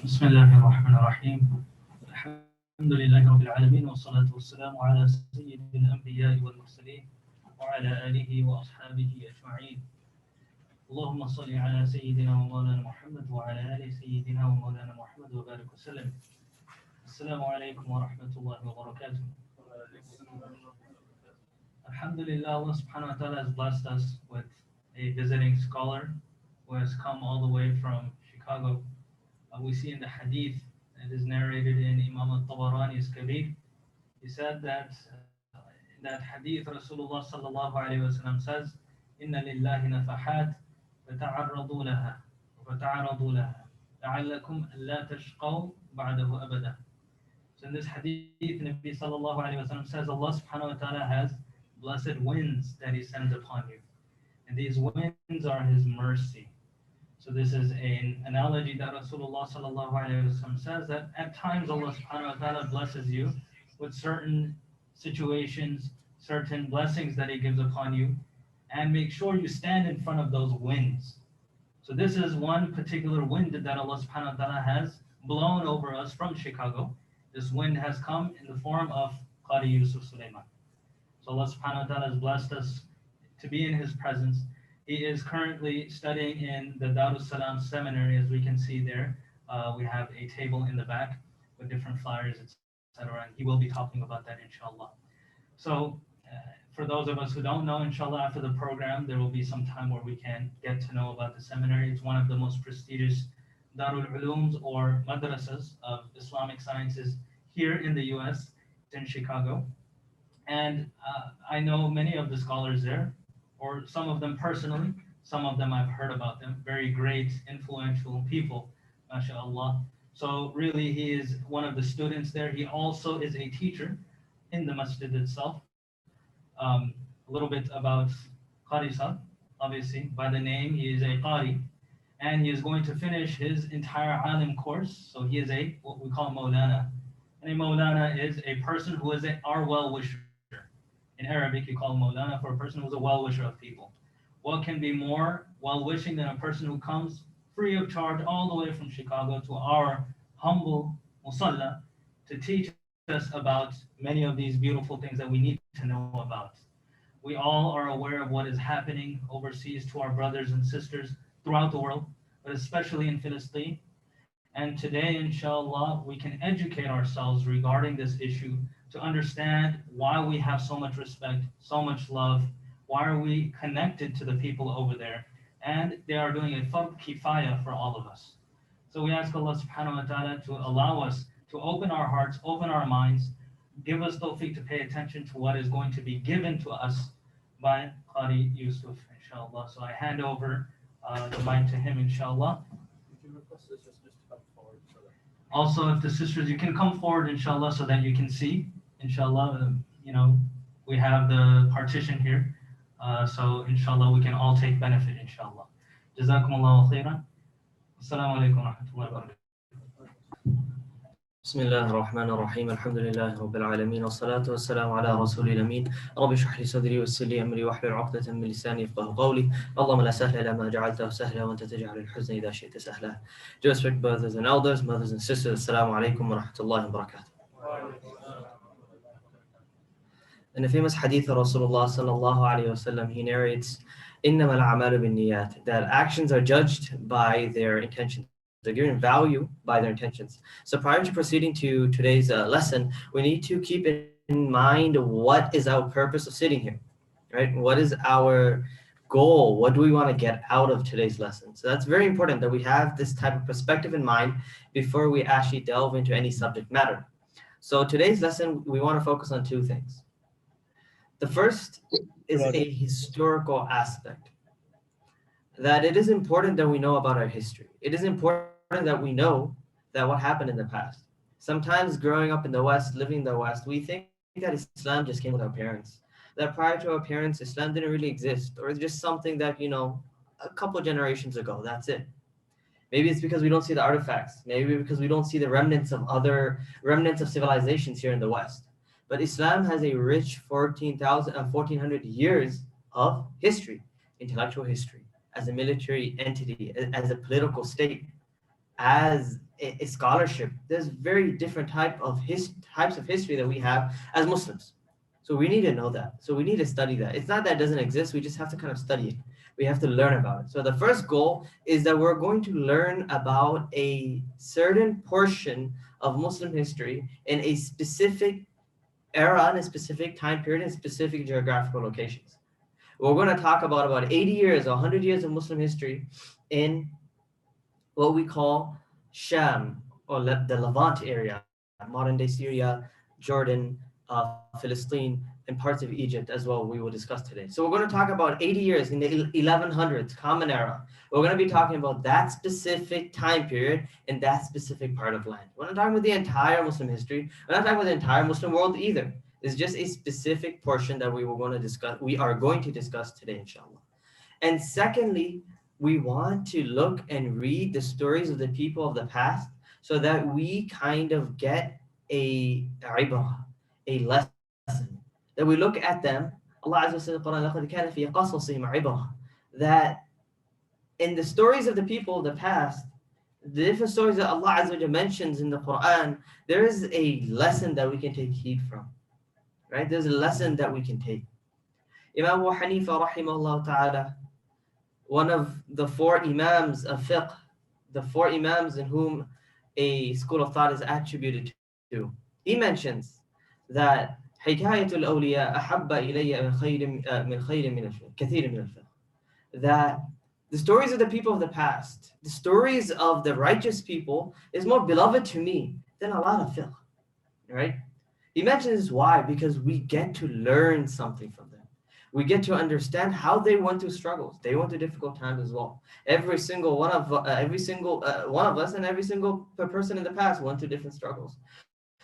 بسم الله الرحمن الرحيم الحمد لله رب العالمين والصلاة والسلام على سيد الأنبياء والمرسلين وعلى آله وأصحابه أجمعين اللهم صل على سيدنا ومولانا محمد وعلى آل سيدنا ومولانا محمد وبارك وسلم السلام عليكم ورحمة الله وبركاته. Alhamdulillah, Allah subhanahu wa ta'ala has blessed us with a visiting scholar who has come all the way from Chicago. We see in the hadith, it is narrated in Imam al-Tabarani's Kabir. He said that in that hadith, Rasulullah sallallahu alayhi wa sallam says, "Inna lillahi nafahat, fata'arradu laha, fata'arradu laha, la'allakum alla tashqaw ba'dahu abada." So in this hadith, Nabi sallallahu alayhi wa sallam says, Allah subhanahu wa ta'ala has blessed winds that He sends upon you. And these winds are His mercy. So this is an analogy that Rasulullah sallallahu alayhi wa sallam says that at times Allah subhanahu wa ta'ala blesses you with certain situations, certain blessings that He gives upon you, and make sure you stand in front of those winds. So this is one particular wind that Allah subhanahu wa ta'ala has blown over us from Chicago. This wind has come in the form of Qari Yusuf Sulaiman. So Allah subhanahu wa ta'ala has blessed us to be in His presence. He is currently studying in the DarusSalam seminary, as we can see there. We have a table in the back with different flyers, etc. And he will be talking about that, inshallah. So for those of us who don't know, inshallah, after the program, there will be some time where we can get to know about the seminary. It's one of the most prestigious Darul Ulooms or madrasas of Islamic sciences here in the US, in Chicago. And I know many of the scholars there, or some of them personally, some of them I've heard about them, very great, influential people, mashallah. So really he is one of the students there. He also is a teacher in the Masjid itself. A little bit about Qari Sahib, obviously, by the name, he is a Qari, and he is going to finish his entire alim course. So he is what we call Maulana. And a Maulana is a person who is our well-wisher. In Arabic, you call Maulana for a person who's a well-wisher of people. What can be more well-wishing than a person who comes free of charge all the way from Chicago to our humble musalla to teach us about many of these beautiful things that we need to know about. We all are aware of what is happening overseas to our brothers and sisters throughout the world, but especially in Palestine. And today, inshallah, we can educate ourselves regarding this issue to understand why we have so much respect, so much love, why are we connected to the people over there, and they are doing a fard kifaya for all of us. So we ask Allah subhanahu wa ta'ala to allow us to open our hearts, open our minds, give us tawfiq to pay attention to what is going to be given to us by Qari Yusuf, inshallah. So I hand over the mic to him, inshallah. Also, if the sisters, you can come forward, inshallah, so that you can see, inshallah. We have the partition here, so inshallah we can all take benefit, inshallah. Jazakumullahu khairan. Assalamu alaikum wa rahmatullahi wa barakatuh. بسم الله الرحمن الرحيم الحمد لله رب العالمين والصلاة والسلام على رسول الأمين رب اشرح لي صدري ويسر لي أمري واحلل عقدة من لساني يفقهوا قولي اللهم لا سهل إلا ما جعلته سهلا وأنت تجعل الحزن إذا شئت سهلا. Dear respected brothers and elders, mothers and sisters, Assalamu alaikum wa rahmatullahi wa barakatuh. In the famous hadith of Rasulullah sallallahu alayhi wa sallam, he narrates إنما الأعمال بالنيات, that actions are judged by their intentions. They're given value by their intentions. So prior to proceeding to today's lesson, we need to keep in mind what is our purpose of sitting here, right? What is our goal? What do we want to get out of today's lesson? So that's very important that we have this type of perspective in mind before we actually delve into any subject matter. So today's lesson, we want to focus on two things. The first is a historical aspect. That it is important that we know about our history. It is important that we know that what happened in the past. Sometimes growing up in the West, living in the West, we think that Islam just came with our parents. That prior to our parents, Islam didn't really exist, or it's just something that, a couple generations ago, that's it. Maybe it's because we don't see the artifacts. Maybe because we don't see the remnants of civilizations here in the West. But Islam has a rich 1400 years of history, intellectual history, as a military entity, as a political state, as a scholarship. There's very different types of history that we have as Muslims. So we need to know that. So we need to study that. It's not that it doesn't exist. We just have to kind of study it. We have to learn about it. So the first goal is that we're going to learn about a certain portion of Muslim history in a specific era, in a specific time period, in specific geographical locations. We're going to talk about 80 years or 100 years of Muslim history in what we call Sham, or the Levant area, modern day Syria, Jordan, Philistine, and parts of Egypt as well, we will discuss today. So we're going to talk about 80 years in the 1100s, Common Era. We're going to be talking about that specific time period in that specific part of land. We're not talking about the entire Muslim history. We're not talking about the entire Muslim world either. It's just a specific portion that we are going to discuss today, inshallah. And secondly, we want to look and read the stories of the people of the past so that we kind of get a ibrah, a lesson. That we look at them. Allah Azza wa said in the Quran, لَقَدْ كَانَ فِي قَصَصِهِمْ عِبْرَةٌ, that in the stories of the people of the past, the different stories that Allah Azza wa Jalla mentions in the Quran, there is a lesson that we can take heed from. Right? There's a lesson that we can take. Imam Abu Hanifa rahimahullah ta'ala, one of the four imams of fiqh, the four imams in whom a school of thought is attributed to, he mentions that حكاية الأولياء أحب إلي من خير من كثير من الفقه, that the stories of the people of the past, the stories of the righteous people is more beloved to me than a lot of fiqh, right? He mentions why, because we get to learn something from them. We get to understand how they went through struggles. They went through difficult times as well. Every single one of us and every single person in the past went through different struggles.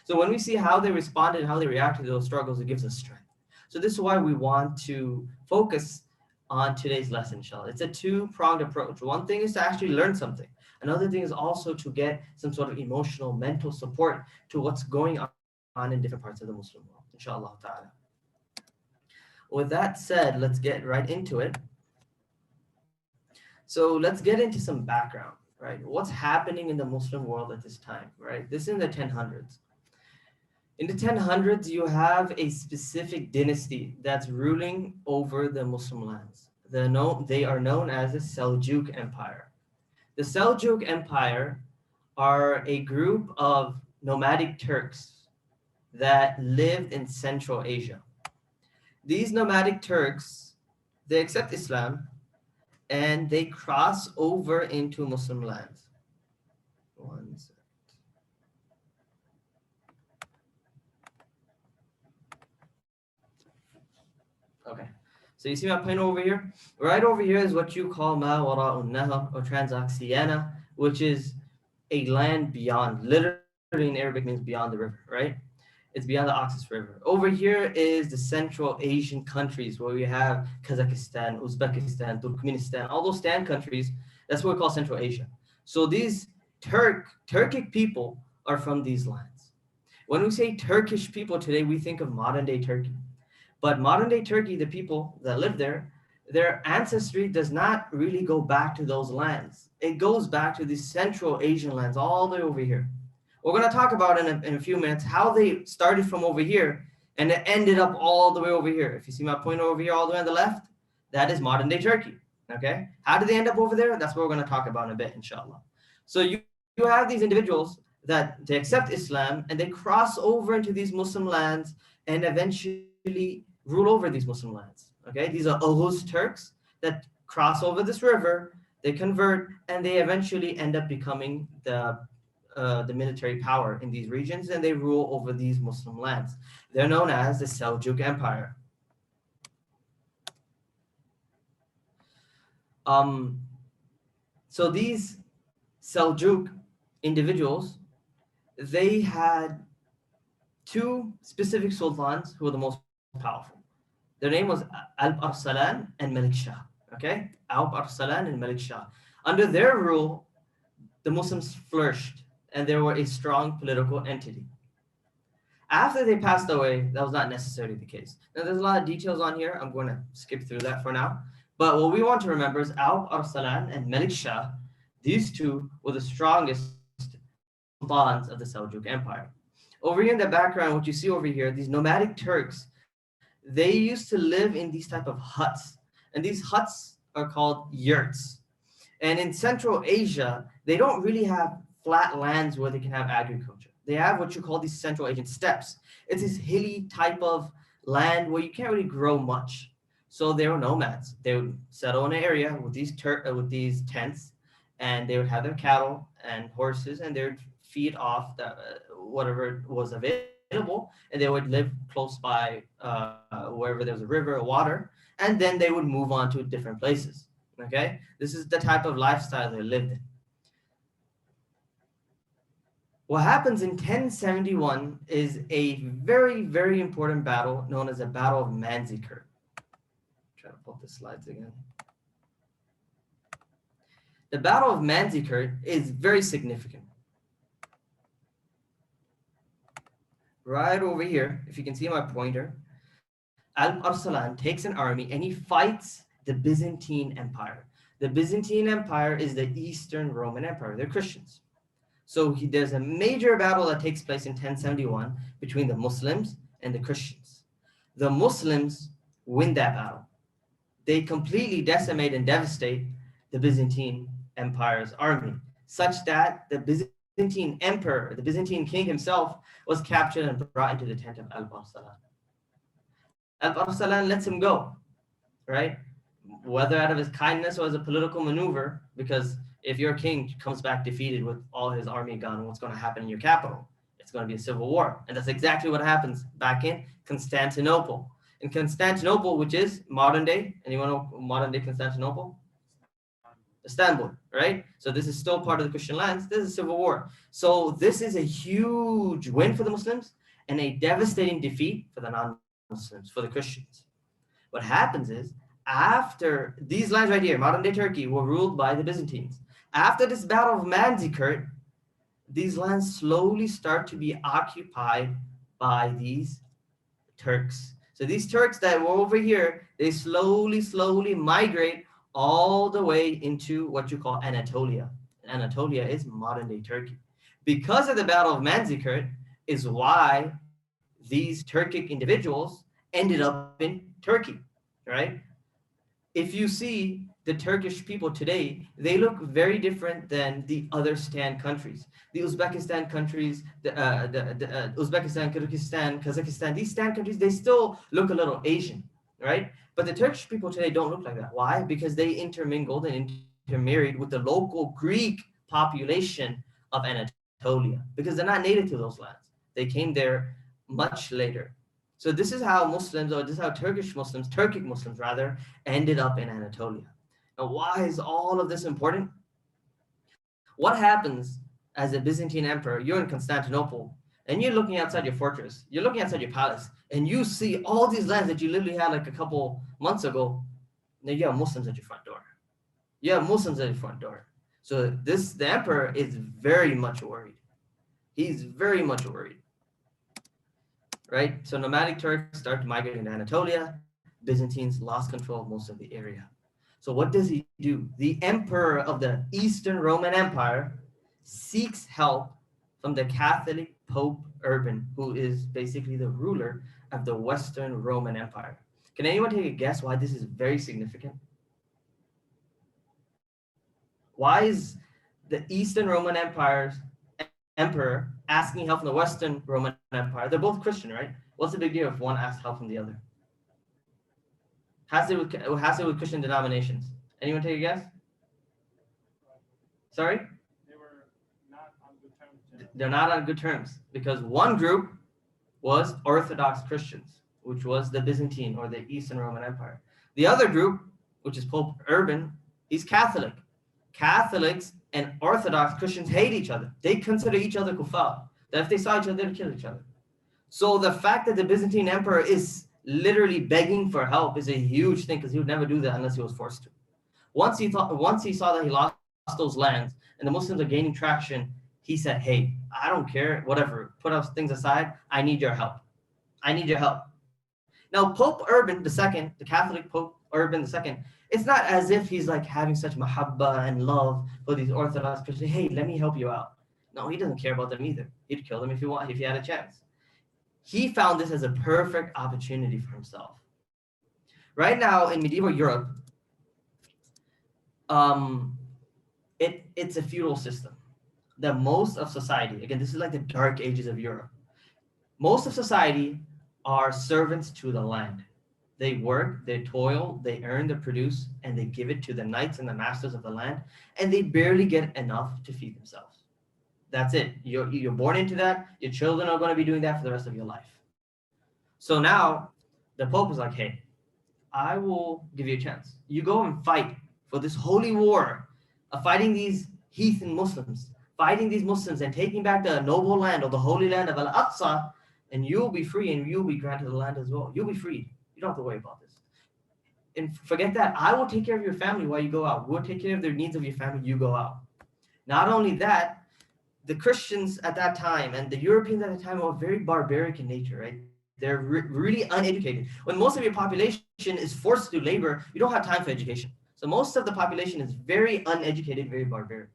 So when we see how they responded and how they reacted to those struggles, it gives us strength. So this is why we want to focus on today's lesson, inshallah. It's a two-pronged approach. One thing is to actually learn something. Another thing is also to get some sort of emotional, mental support to what's going on in different parts of the Muslim world, inshallah ta'ala. With that said, let's get right into it. So let's get into some background, right? What's happening in the Muslim world at this time, right? This is in the 1000s. In the 1000s, you have a specific dynasty that's ruling over the Muslim lands. They are known as the Seljuk Empire. The Seljuk Empire are a group of nomadic Turks that lived in Central Asia. These nomadic Turks, they accept Islam and they cross over into Muslim lands. One second. Okay, so you see my point over here? Right over here is what you call ma wara'un nahar, or Transoxiana, which is a land beyond. Literally in Arabic means beyond the river, right? It's beyond the Oxus River. Over here is the Central Asian countries where we have Kazakhstan, Uzbekistan, Turkmenistan, all those stand countries. That's what we call Central Asia. So these Turkic people are from these lands. When we say Turkish people today, we think of modern day Turkey. But modern day Turkey, the people that live there, their ancestry does not really go back to those lands. It goes back to the Central Asian lands all the way over here. We're going to talk about in a few minutes how they started from over here and it ended up all the way over here. If you see my pointer over here all the way on the left, that is modern day Turkey. Okay, how did they end up over there? That's what we're going to talk about in a bit, inshallah. So you have these individuals that they accept Islam and they cross over into these Muslim lands and eventually rule over these Muslim lands. Okay, these are Oghuz Turks that cross over this river, they convert, and they eventually end up becoming the military power in these regions, and they rule over these Muslim lands. They're known as the Seljuk Empire. So these Seljuk individuals, they had two specific sultans who were the most powerful. Their name was Alp Arslan and Malik Shah. Okay, Alp Arslan and Malik Shah. Under their rule, the Muslims flourished and they were a strong political entity. After they passed away, that was not necessarily the case. Now, there's a lot of details on here. I'm going to skip through that for now. But what we want to remember is Alp Arslan and Malik Shah, These two were the strongest sultans of the Seljuk Empire. Over here in the background, what you see over here, these nomadic Turks, they used to live in these type of huts. And these huts are called yurts. And in Central Asia, they don't really have flat lands where they can have agriculture. They have what you call these Central Asian steppes. It's this hilly type of land where you can't really grow much. So they were nomads. They would settle in an area with these tents, and they would have their cattle and horses, and they would feed off whatever was available, and they would live close by wherever there's a river or water, and then they would move on to different places. Okay, this is the type of lifestyle they lived in. What happens in 1071 is a very, very important battle known as the Battle of Manzikert. Try to pull up the slides again. The Battle of Manzikert is very significant. Right over here, if you can see my pointer, Al-Arslan takes an army and he fights the Byzantine Empire. The Byzantine Empire is the Eastern Roman Empire. They're Christians. So there's a major battle that takes place in 1071 between the Muslims and the Christians. The Muslims win that battle. They completely decimate and devastate the Byzantine Empire's army, such that the Byzantine emperor, the Byzantine king himself, was captured and brought into the tent of Al-Arslan. Al-Arslan lets him go, right? Whether out of his kindness or as a political maneuver, because if your king comes back defeated with all his army gone, what's going to happen in your capital? It's going to be a civil war. And that's exactly what happens back in Constantinople. In Constantinople, which is modern day, anyone know modern day Constantinople? Istanbul, right? So this is still part of the Christian lands. This is a civil war. So this is a huge win for the Muslims and a devastating defeat for the non-Muslims, for the Christians. What happens is, after these lands right here, modern day Turkey, were ruled by the Byzantines. After this Battle of Manzikert, these lands slowly start to be occupied by these Turks. So these Turks that were over here, they slowly migrate all the way into what you call Anatolia. Anatolia is modern day Turkey. Because of the Battle of Manzikert is why these Turkic individuals ended up in Turkey, right? If you see the Turkish people today, they look very different than the other Stan countries. The Uzbekistan countries, Uzbekistan, Kyrgyzstan, Kazakhstan, these Stan countries, they still look a little Asian, right? But the Turkish people today don't look like that. Why? Because they intermingled and intermarried with the local Greek population of Anatolia, because they're not native to those lands. They came there much later. So this is how Muslims, or this is how Turkic Muslims rather, ended up in Anatolia. Now, why is all of this important? What happens as a Byzantine emperor? You're in Constantinople, and you're looking outside your fortress. You're looking outside your palace, and you see all these lands that you literally had like a couple months ago. Now you have Muslims at your front door. You have Muslims at your front door. So the emperor is very much worried. He's very much worried. Right? So nomadic Turks start to migrate into Anatolia. Byzantines lost control of most of the area. So what does he do? The emperor of the Eastern Roman Empire seeks help from the Catholic Pope Urban, who is basically the ruler of the Western Roman Empire. Can anyone take a guess why this is very significant? Why is the Eastern Roman Empire's emperor asking help from the Western Roman Empire? They're both Christian, right? What's the big deal if one asks help from the other? Has to do with Christian denominations. Anyone take a guess? Sorry? They were not on good terms. They're not on good terms because one group was Orthodox Christians, which was the Byzantine or the Eastern Roman Empire. The other group, which is Pope Urban, he's Catholic. Catholics and Orthodox Christians hate each other. They consider each other kuffar. That if they saw each other, they'd kill each other. So the fact that the Byzantine emperor is literally begging for help is a huge thing because he would never do that unless he was forced to. Once he saw that he lost those lands and the Muslims are gaining traction, he said, hey, I don't care, whatever, put those things aside. I need your help. I need your help. Now, Pope Urban II, the Catholic Pope Urban II, it's not as if he's like having such mahabba and love for these Orthodox Christians. Hey, let me help you out. No, he doesn't care about them either. He'd kill them if he had a chance. He found this as a perfect opportunity for himself. Right now in medieval Europe, it's a feudal system. That most of society, again, this is like the dark ages of Europe. Most of society are servants to the land. They work, they toil, they earn, they produce, and they give it to the knights and the masters of the land, and they barely get enough to feed themselves. That's it. You're born into that. Your children are going to be doing that for the rest of your life. So now the Pope is like, hey, I will give you a chance. You go and fight for this holy war of fighting these heathen Muslims, fighting these Muslims and taking back the noble land or the holy land of Al-Aqsa, and you'll be free and you'll be granted the land as well. You'll be freed. You don't have to worry about this. And forget that. I will take care of your family while you go out. We'll take care of the needs of your family. You go out. Not only that, the Christians at that time and the Europeans at the time were very barbaric in nature, right? They're really uneducated. When most of your population is forced to do labor, you don't have time for education. So most of the population is very uneducated, very barbaric.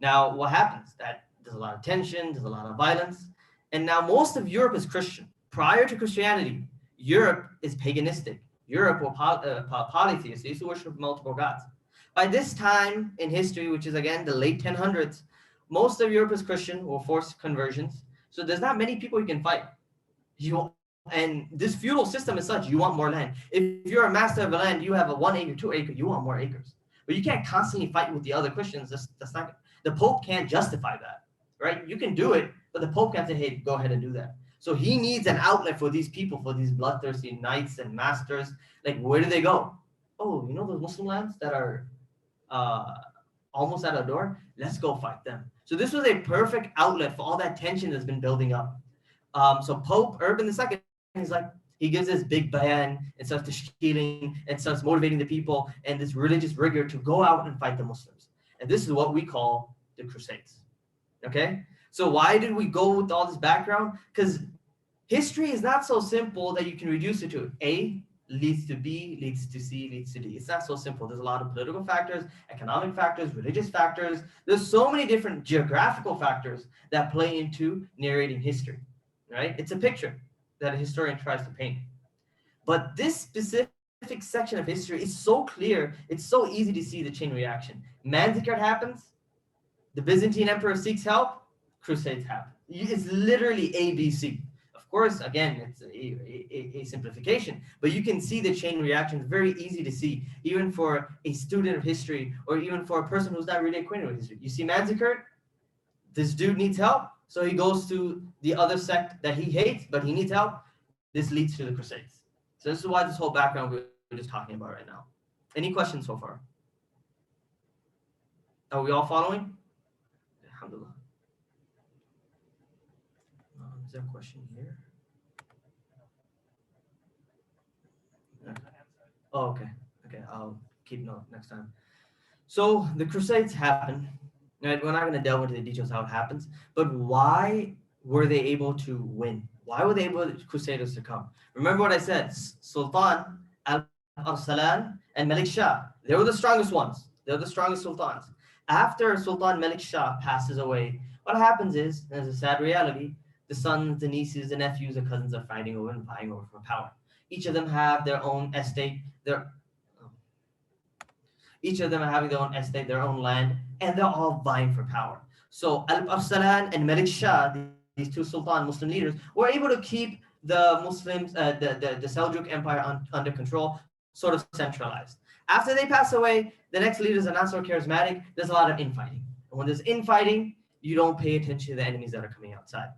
Now, what happens? That there's a lot of tension, there's a lot of violence, and now most of Europe is Christian. Prior to Christianity, Europe is paganistic. Europe were polytheists. They used to worship multiple gods. By this time in history, which is again the late 1000s, most of Europe is Christian or forced conversions. So there's not many people you can fight. And this feudal system is such, you want more land. If you're a master of a land, you have a 1 acre, 2 acre, you want more acres. But you can't constantly fight with the other Christians. That's not, the Pope can't justify that, right? You can do it, but the Pope can't say, hey, go ahead and do that. So he needs an outlet for these people, for these bloodthirsty knights and masters. Like, where do they go? Oh, you know those Muslim lands that are almost at our door? Let's go fight them. So this was a perfect outlet for all that tension that's been building up. So Pope Urban II, he's like, he gives this big bayan and starts tashkiling and starts motivating the people and this religious rigor to go out and fight the Muslims. And this is what we call the Crusades. Okay? So why did we go with all this background? Because history is not so simple that you can reduce it to A leads to B, leads to C, leads to D. It's not so simple. There's a lot of political factors, economic factors, religious factors. There's so many different geographical factors that play into narrating history, right? It's a picture that a historian tries to paint. But this specific section of history is so clear, it's so easy to see the chain reaction. Manzikert happens, the Byzantine emperor seeks help, Crusades happen. It's literally ABC. Of course, again, it's a simplification, but you can see the chain reaction. It's very easy to see, even for a student of history or even for a person who's not really acquainted with history. You see Manzikert, this dude needs help, so he goes to the other sect that he hates, but he needs help. This leads to the Crusades. So this is why this whole background we're just talking about right now. Any questions so far? Are we all following? Alhamdulillah. Is there a question here? Oh, okay. Okay, I'll keep note next time. So the Crusades happen. Right? We're not going to delve into the details how it happens, but why were they able to win? Why were they able, Crusaders, to come? Remember what I said, Sultan Al-Arsalan and Malik Shah, they were the strongest ones. They're the strongest sultans. After Sultan Malik Shah passes away, what happens is, there's a sad reality, the sons, the nieces, the nephews, the cousins are fighting over and vying over for power. Each of them have their own estate, each of them are having their own estate, their own land, and they're all vying for power. So Al-Arsalan and Malik Shah, these two Sultan Muslim leaders, were able to keep the Muslims, the Seljuk Empire under control, sort of centralized. After they pass away, the next leaders are not so charismatic. There's a lot of infighting. And when there's infighting, you don't pay attention to the enemies that are coming outside.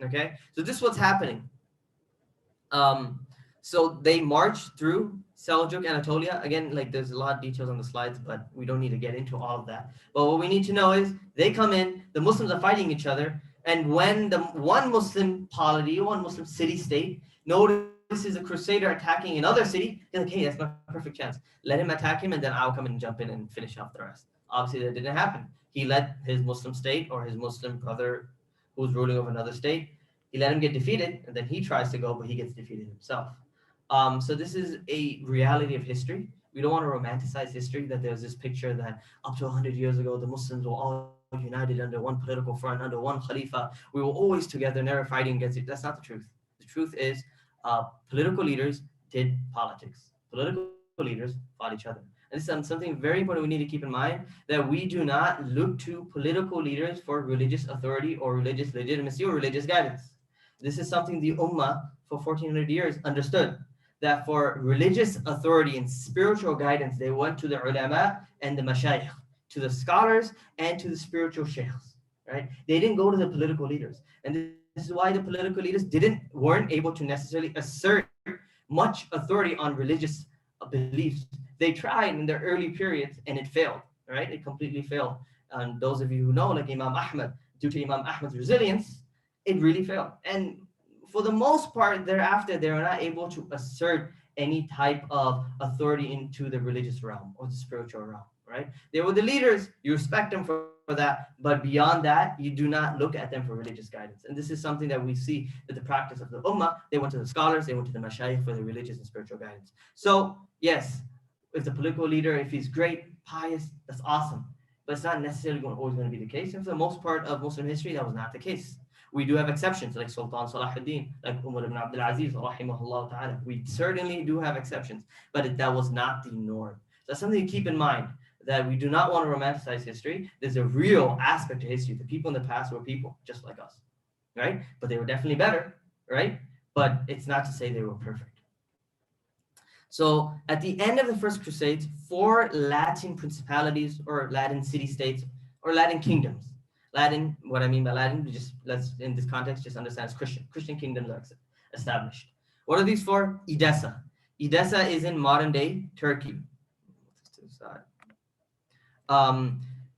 Okay? So this is what's happening. So they march through Seljuk, Anatolia. Again, like there's a lot of details on the slides, but we don't need to get into all of that. But what we need to know is they come in, the Muslims are fighting each other, and when the one Muslim polity, one Muslim city-state notices a crusader attacking another city, they're like, hey, that's my perfect chance. Let him attack him, and then I'll come and jump in and finish off the rest. Obviously, that didn't happen. He let his Muslim state or his Muslim brother who's ruling over another state, he let him get defeated, and then he tries to go, but he gets defeated himself. So this is a reality of history. We don't want to romanticize history, that there's this picture that up to 100 years ago, the Muslims were all united under one political front, under one Khalifa. We were always together, never fighting against it. That's not the truth. The truth is political leaders did politics. Political leaders fought each other. And this is something very important we need to keep in mind, that we do not look to political leaders for religious authority or religious legitimacy or religious guidance. This is something the Ummah for 1400 years understood, that for religious authority and spiritual guidance, they went to the ulama and the mashayikh, to the scholars and to the spiritual sheikhs, right? They didn't go to the political leaders. And this is why the political leaders weren't able to necessarily assert much authority on religious beliefs. They tried in their early periods and it failed, right? It completely failed. And those of you who know, like Imam Ahmad, due to Imam Ahmad's resilience, it really failed. And for the most part, thereafter, they were not able to assert any type of authority into the religious realm or the spiritual realm, right? They were the leaders, you respect them for that, but beyond that, you do not look at them for religious guidance. And this is something that we see that the practice of the Ummah, they went to the scholars, they went to the mashayikh for the religious and spiritual guidance. So yes, if the political leader, if he's great, pious, that's awesome. But it's not necessarily always going to be the case. And for the most part of Muslim history, that was not the case. We do have exceptions, like Sultan Salahuddin, like Umar ibn Abdul Aziz, rahimahullah ta'ala. We certainly do have exceptions, but that was not the norm. So that's something to keep in mind, that we do not want to romanticize history. There's a real aspect to history. The people in the past were people just like us, right? But they were definitely better, right? But it's not to say they were perfect. So at the end of the First Crusades, 4 Latin principalities or Latin city-states or Latin kingdoms. Latin, what I mean by Latin, let's in this context just understand it's Christian. Christian kingdoms are established. What are these 4? Edessa. Edessa is in modern day Turkey.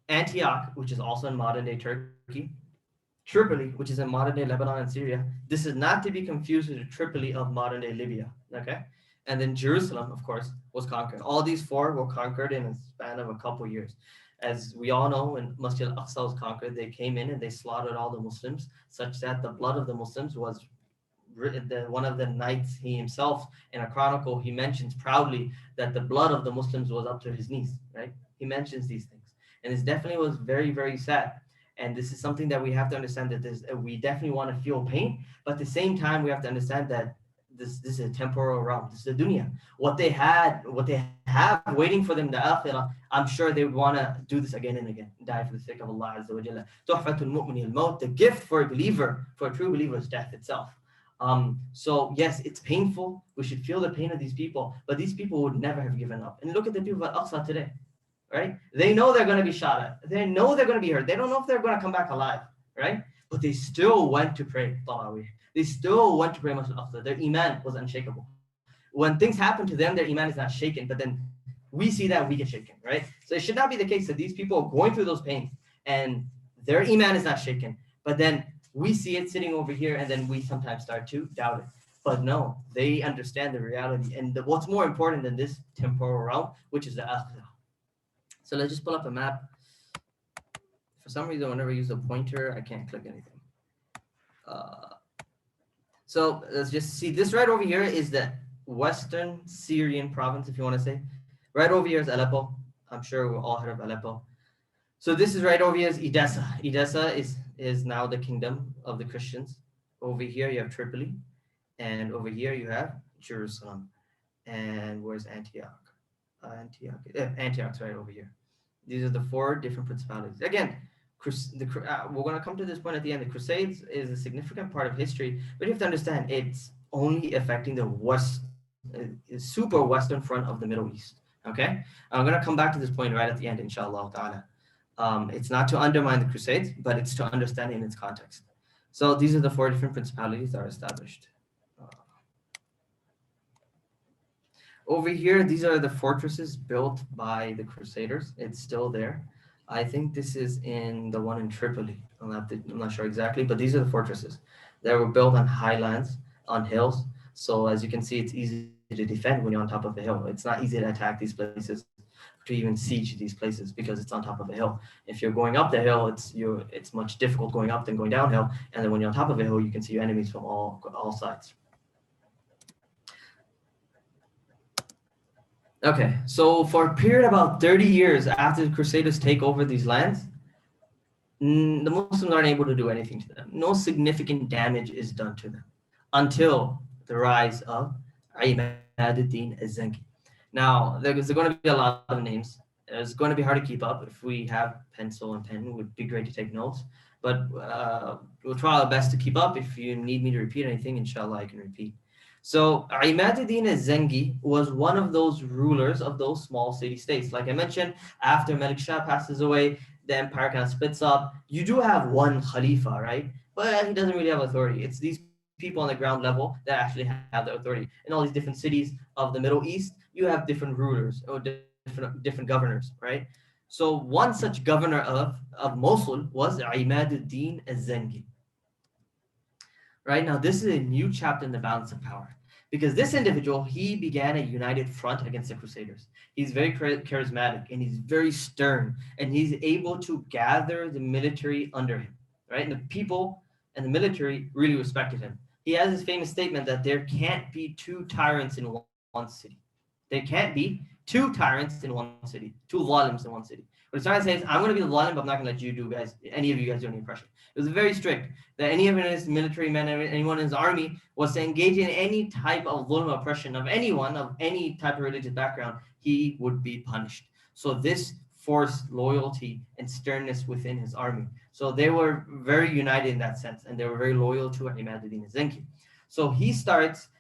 Antioch, which is also in modern day Turkey. Tripoli, which is in modern day Lebanon and Syria. This is not to be confused with the Tripoli of modern day Libya. Okay. And then Jerusalem, of course, was conquered. All these 4 were conquered in a span of a couple years. As we all know, when Masjid al-Aqsa was conquered, they came in and they slaughtered all the Muslims, such that the blood of the Muslims was written. One of the knights, he himself, in a chronicle, he mentions proudly that the blood of the Muslims was up to his knees, right? He mentions these things. And this definitely was very, very sad. And this is something that we have to understand, that we definitely want to feel pain, but at the same time, we have to understand that this is a temporal realm. This is the dunya. What they have waiting for them, the akhirah, I'm sure they would want to do this again and again, die for the sake of Allah Azza wa Jalla. Tuhfatul mu'mini al-maut, the gift for a believer, for a true believer, is death itself. So yes, it's painful. We should feel the pain of these people, but these people would never have given up. And look at the people at Aqsa today, right? They know they're going to be shot at. They know they're going to be hurt. They don't know if they're going to come back alive, right? But they still went to pray Tarawih. They still went to pray Masjid al-Aqsa. Their iman was unshakable. When things happen to them, their iman is not shaken, but then we see that we get shaken, right? So it should not be the case that these people are going through those pains and their iman is not shaken, but then we see it sitting over here and then we sometimes start to doubt it. But no, they understand the reality and what's more important than this temporal realm, which is the akhirah. So let's just pull up a map. For some reason, whenever I use a pointer, I can't click anything. So let's just see, this right over here is the Western Syrian province, if you want to say. Right over here is Aleppo. I'm sure we all heard of Aleppo. So this is right over here is Edessa. Edessa is now the kingdom of the Christians. Over here you have Tripoli, and over here you have Jerusalem. And where's Antioch? Antioch's right over here. These are the 4 different principalities. Again, we're going to come to this point at the end. The Crusades is a significant part of history, but you have to understand it's only affecting the super western front of the Middle East. Okay, I'm going to come back to this point right at the end, inshallah ta'ala. It's not to undermine the Crusades, but it's to understand it in its context. So these are the 4 different principalities that are established. Over here, these are the fortresses built by the Crusaders. It's still there. I think this is in the one in Tripoli. I'm not sure exactly, but these are the fortresses that were built on highlands, on hills. So as you can see, it's easy to defend when you're on top of a hill. It's not easy to attack these places, to even siege these places, because it's on top of a hill. If you're going up the hill, it's much difficult going up than going downhill. And then when you're on top of a hill, you can see your enemies from all sides. Okay, so for a period about 30 years after the Crusaders take over these lands, the Muslims aren't able to do anything to them. No significant damage is done to them until the rise of Imad ad-Din al-Zenghi. Now, there's going to be a lot of names. It's going to be hard to keep up. If we have pencil and pen, it would be great to take notes. But we'll try our best to keep up. If you need me to repeat anything, inshallah, I can repeat. So, Imad ad-Din al-Zenghi was one of those rulers of those small city-states. Like I mentioned, after Malik Shah passes away, the empire kind of splits up. You do have one Khalifa, right? But he doesn't really have authority. It's these people on the ground level that actually have the authority. In all these different cities of the Middle East, you have different rulers or different governors, right? So one such governor of Mosul was Imad ad-Din al-Zenghi. Right now, this is a new chapter in the balance of power. Because this individual, he began a united front against the Crusaders. He's very charismatic and he's very stern, and he's able to gather the military under him, right? And the people and the military really respected him. He has this famous statement that there can't be two tyrants in one city. There can't be two tyrants in one city, two zalims in one city. What he's trying to say is, I'm going to be the zalim, but I'm not going to let you do guys, any of you guys do any oppression. It was very strict that any of his military men, anyone in his army was to engage in any type of zulm oppression of anyone of any type of religious background, he would be punished. So this forced loyalty and sternness within his army. So they were very united in that sense, and they were very loyal to Imad ad-Din al-Zenghi. So he starts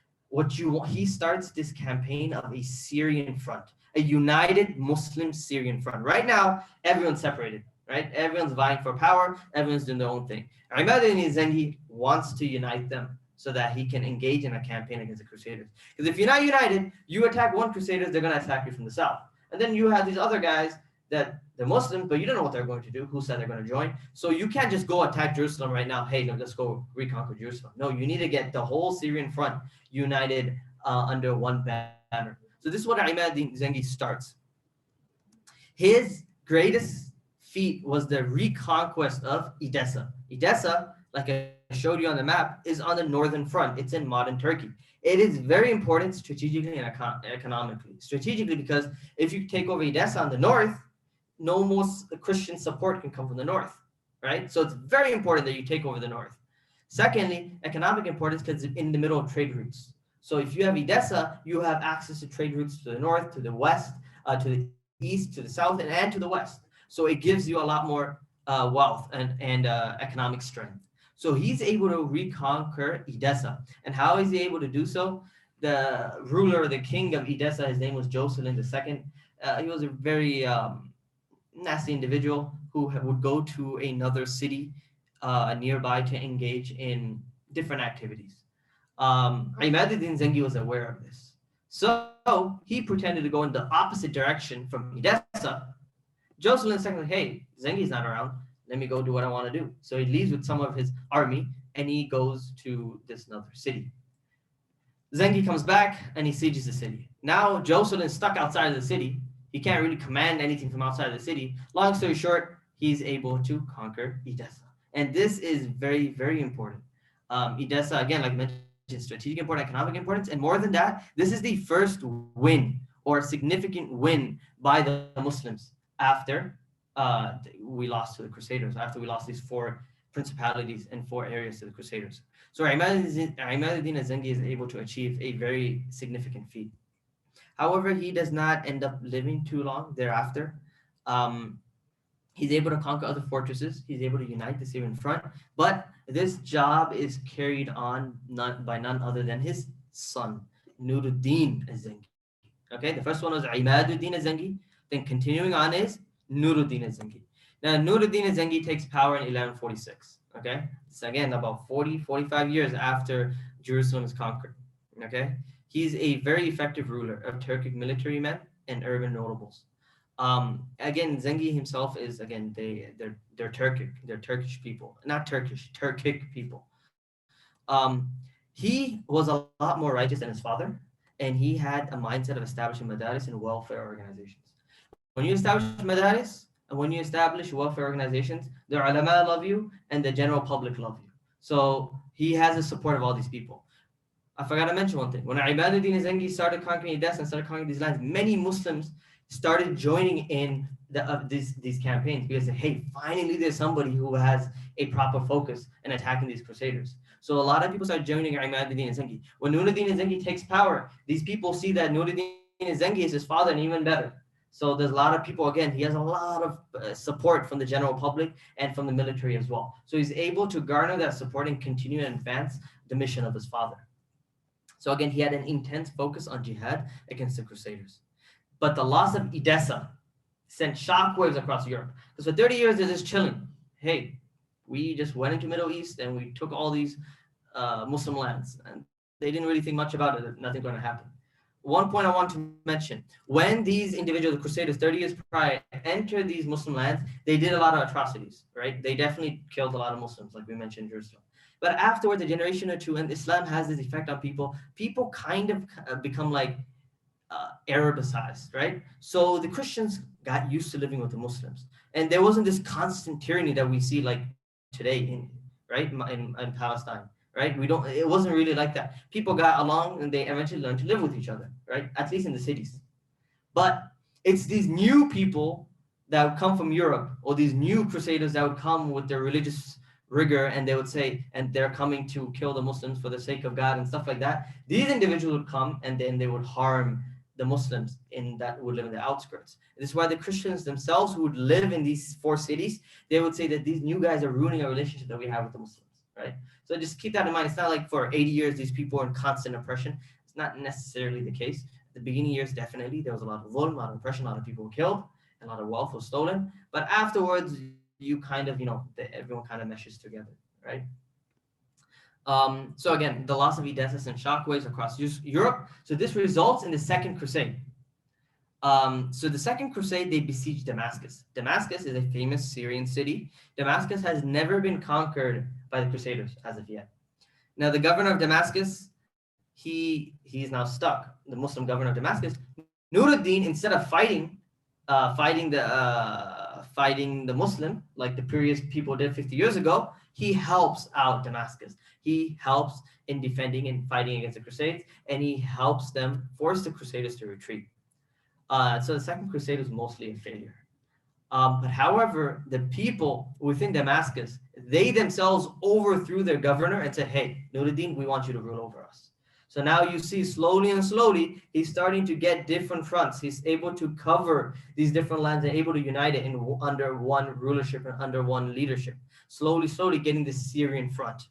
this campaign of a Syrian front, a united Muslim Syrian front. Right now, everyone's separated, right? Everyone's vying for power, everyone's doing their own thing. Imad ad-Din al-Zenghi wants to unite them so that he can engage in a campaign against the Crusaders. Because if you're not united, you attack one Crusaders, they're going to attack you from the south. And then you have these other guys that they're Muslims, but you don't know what they're going to do, who said they're going to join. So you can't just go attack Jerusalem right now. Hey, no, let's go reconquer Jerusalem. No, you need to get the whole Syrian front united under one banner. So this is what Imad ad-Din Zenghi starts. His greatest feat was the reconquest of Edessa. Edessa, like I showed you on the map, is on the northern front. It's in modern Turkey. It is very important strategically and economically. Strategically, because if you take over Edessa on the north, no most Christian support can come from the north, right? So it's very important that you take over the north. Secondly, economic importance because it's in the middle of trade routes. So if you have Edessa, you have access to trade routes to the north, to the west, to the east, to the south, and to the west. So it gives you a lot more wealth and economic strength. So he's able to reconquer Edessa. And how is he able to do so? The ruler, the king of Edessa, his name was Jocelyn II. He was a very nasty individual who would go to another city nearby to engage in different activities. Imad ad-Din Zenghi was aware of this. So he pretended to go in the opposite direction from Edessa. Jocelyn II like, hey, Zenghi's not around. Let me go do what I want to do. So he leaves with some of his army and he goes to this another city. Zenghi comes back and he sieges the city. Now Jocelyn's stuck outside of the city. He can't really command anything from outside of the city. Long story short, he's able to conquer Edessa. And this is very, very important. Edessa, again, like I mentioned, strategic importance, economic importance, and more than that, this is the first win or significant win by the Muslims after we lost to the Crusaders, after we lost these 4 principalities and 4 areas to the Crusaders. So Imad ad-Din al-Zenghi is able to achieve a very significant feat. However, he does not end up living too long thereafter. He's able to conquer other fortresses. He's able to unite the Syrian front. But this job is carried on by none other than his son, Nuruddin al-Zenghi. Okay, the first one was Imad ad-Din al-Zenghi. Then continuing on is Nuruddin al-Zenghi. Now, Nuruddin al-Zenghi takes power in 1146. Okay, it's again about 45 years after Jerusalem is conquered. Okay, he's a very effective ruler of Turkic military men and urban notables. Again, Zenghi himself is they're Turkic, they're Turkish people, not Turkish, Turkic people. He was a lot more righteous than his father, and he had a mindset of establishing madaris and welfare organizations. When you establish madaris and when you establish welfare organizations, the ulama love you and the general public love you. So he has the support of all these people. I forgot to mention one thing. When Imad al-Din al-Zenghi started conquering Edessa and started conquering these lands, many Muslims started joining in these campaigns because, hey, finally there's somebody who has a proper focus in attacking these crusaders. So a lot of people start joining Imad al-Din al-Zenghi. When Nur al-Din al-Zenghi takes power, these people see that Nur al-Din al-Zenghi is his father and even better. So there's a lot of people, again, he has a lot of support from the general public and from the military as well. So he's able to garner that support and continue and advance the mission of his father. So again, he had an intense focus on jihad against the Crusaders. But the loss of Edessa sent shockwaves across Europe. Because for 30 years, they're just chilling. Hey, we just went into Middle East and we took all these Muslim lands. And they didn't really think much about it. Nothing's going to happen. One point I want to mention. When these individuals, the Crusaders, 30 years prior, entered these Muslim lands, they did a lot of atrocities, right? They definitely killed a lot of Muslims, like we mentioned in Jerusalem. But afterwards, a generation or two, and Islam has this effect on people, people kind of become like Arabicized, right? So the Christians got used to living with the Muslims. And there wasn't this constant tyranny that we see like today in Palestine, right? It wasn't really like that. People got along and they eventually learned to live with each other, right? At least in the cities. But it's these new people that would come from Europe, or these new crusaders that would come with their religious rigor, and they would say, and they're coming to kill the Muslims for the sake of God and stuff like that. These individuals would come and then they would harm the Muslims that would live in the outskirts. This is why the Christians themselves who would live in these 4 cities, they would say that these new guys are ruining our relationship that we have with the Muslims, right? So just keep that in mind. It's not like for 80 years, these people are in constant oppression. It's not necessarily the case. At the beginning years, definitely, there was a lot of dhulm, a lot of oppression, a lot of people were killed, and a lot of wealth was stolen. But afterwards, you kind of, everyone kind of meshes together, right? So again, the loss of Edessa sent shockwaves across Europe. So this results in the Second Crusade. So the Second Crusade, they besieged Damascus. Damascus is a famous Syrian city. Damascus has never been conquered by the Crusaders as of yet. Now, the governor of Damascus, he is now stuck. The Muslim governor of Damascus, Nur ad-Din, instead of fighting the Muslim like the previous people did 50 years ago, he helps out Damascus. He helps in defending and fighting against the Crusades, and he helps them force the Crusaders to retreat. So the Second Crusade was mostly a failure. But however, the people within Damascus, they themselves overthrew their governor and said, hey, Nur ad-Din, we want you to rule over us. So now you see slowly and slowly, he's starting to get different fronts. He's able to cover these different lands and able to unite it under one rulership and under one leadership. Slowly, slowly getting the Syrian front.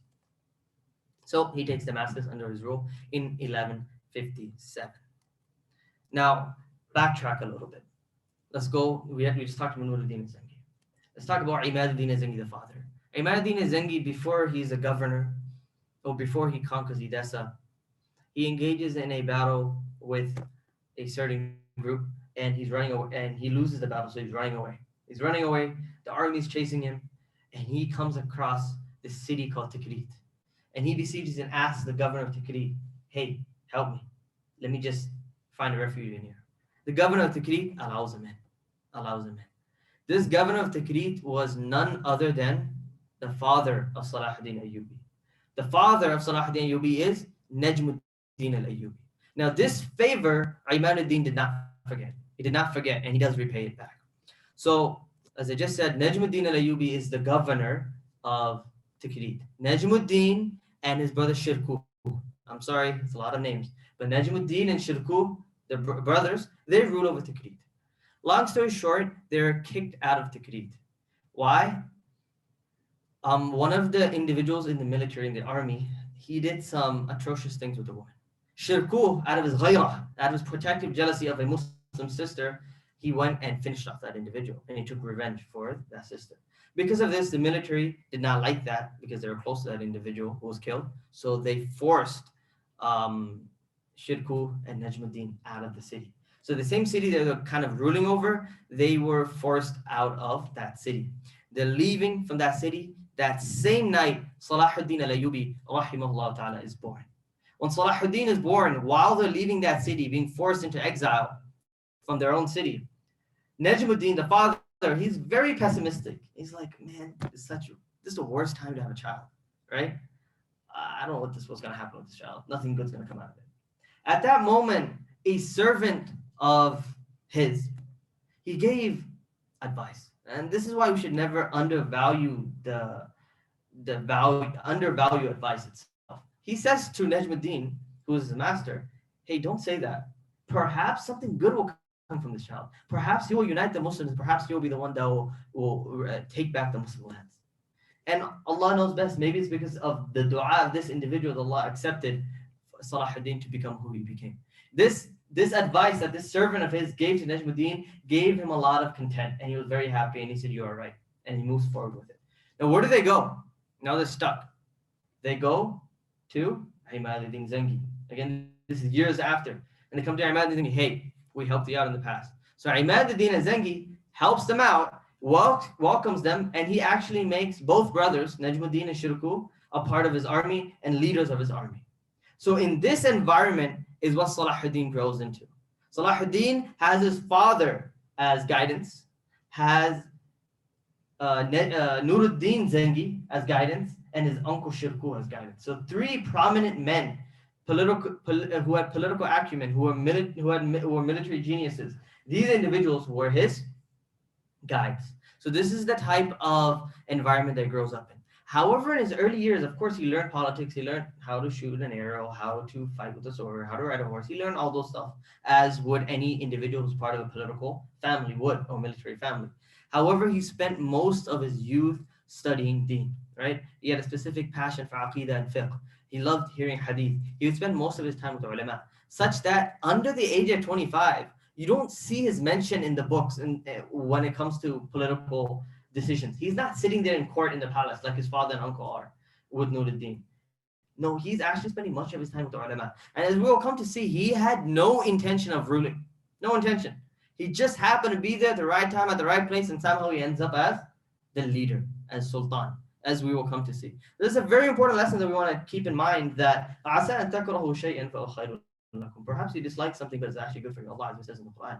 So he takes Damascus under his rule in 1157. Now, backtrack a little bit. Let's go. We just talked about Nur al-Din al-Zenghi. Let's talk about Imad al-Din al-Zenghi, the father. Imad al-Din al-Zenghi, before he's a governor, or before he conquers Edessa, he engages in a battle with a certain group, and he's running away, and he loses the battle, so he's running away. He's running away, the army's chasing him, and he comes across this city called Tikrit. And he besieges and asks the governor of Tikrit, hey, help me. Let me just find a refuge in here. The governor of Tikrit allows him in. This governor of Tikrit was none other than the father of Salahuddin Al-Ayyubi. The father of Salahuddin Al-Ayyubi is Najmuddin Al-Ayyubi. Now this favor, Imad al-Din did not forget. He did not forget, and he does repay it back. So, as I just said, Najmuddin Al-Ayyubi is the governor of Tikrit. Najmuddin and his brother Shirkuh. I'm sorry, it's a lot of names. But Najmuddin and Shirkuh, the brothers, they rule over Tikrit. Long story short, they're kicked out of Tikrit. Why? One of the individuals in the military, in the army, he did some atrocious things with a woman. Shirkuh, out of his ghayrah, out of his protective jealousy of a Muslim sister, he went and finished off that individual, and he took revenge for that sister. Because of this, the military did not like that, because they were close to that individual who was killed. So they forced Shirkuh and Najmuddin out of the city. So the same city they were kind of ruling over, they were forced out of that city. They're leaving from that city. That same night, Salahuddin Al-Ayyubi, rahimahullah ta'ala, is born. When Salahuddin is born, while they're leaving that city, being forced into exile from their own city, Najmuddin, the father, he's very pessimistic. He's like, man, this is the worst time to have a child, right? I don't know what this was going to happen with this child. Nothing good's going to come out of it. At that moment, a servant of his, he gave advice. And this is why we should never undervalue undervalue advice itself. He says to Najmuddin, who is his master, hey, don't say that. Perhaps something good will come from this child. Perhaps he will unite the Muslims. Perhaps he will be the one that will take back the Muslim lands. And Allah knows best. Maybe it's because of the dua of this individual that Allah accepted Salahuddin to become who he became. This advice that this servant of his gave to Najmuddin gave him a lot of content, and he was very happy, and he said, you are right. And he moves forward with it. Now, where do they go? Now they're stuck. They go to Imad al-Zenghi. Again, this is years after. And they come to Imad al-Zenghi, hey, we helped you out in the past. So Imad al-Zenghi helps them out, welcomes them, and he actually makes both brothers, Najmuddin and Shirkuh, a part of his army and leaders of his army. So in this environment is what Salahuddin grows into. Salahuddin has his father as guidance, has Nuruddin Zenghi as guidance, and his uncle Shirkuh as guidance. So three prominent men, who had political acumen, who were military geniuses. These individuals were his guides. So this is the type of environment that he grows up in. However, in his early years, of course, he learned politics. He learned how to shoot an arrow, how to fight with a sword, how to ride a horse. He learned all those stuff, as would any individual who's part of a political family would, or military family. However, he spent most of his youth studying deen, right? He had a specific passion for aqidah and fiqh. He loved hearing hadith. He would spend most of his time with the ulama, such that under the age of 25, you don't see his mention in the books when it comes to political decisions. He's not sitting there in court in the palace like his father and uncle are with Nuruddin. No, he's actually spending much of his time with the ulama. And as we will come to see, he had no intention of ruling. No intention. He just happened to be there at the right time, at the right place, and somehow he ends up as the leader, as sultan, as we will come to see. This is a very important lesson that we want to keep in mind, that perhaps you dislike something, but it's actually good for you. Allah says in the Quran.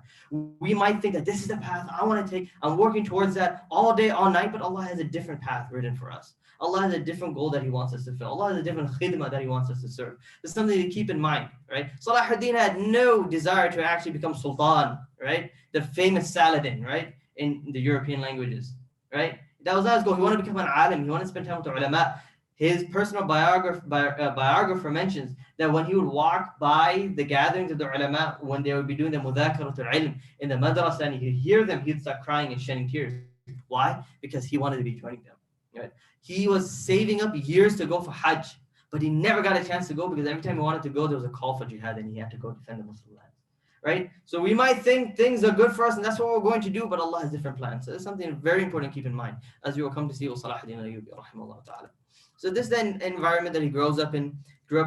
We might think that this is the path I want to take. I'm working towards that all day, all night, but Allah has a different path written for us. Allah has a different goal that He wants us to fill. Allah has a different khidmah that He wants us to serve. It's something to keep in mind, right? Salahuddin had no desire to actually become sultan, right? The famous Saladin, right? In the European languages, right? That was not his goal. He wanted to become an alim. He wanted to spend time with the ulama. His personal biographer mentions that when he would walk by the gatherings of the ulama, when they would be doing the mudhakaratul ilm in the madrasa, and he'd hear them, he'd start crying and shedding tears. Why? Because he wanted to be joining them. Right? He was saving up years to go for Hajj, but he never got a chance to go because every time he wanted to go, there was a call for jihad and he had to go defend the Muslim lands. Right? So we might think things are good for us and that's what we're going to do, but Allah has different plans. So it's something very important to keep in mind as we will come to see Salahuddin Al-Ayyubi, rahimahullah ta'ala. So this is the environment that he grew up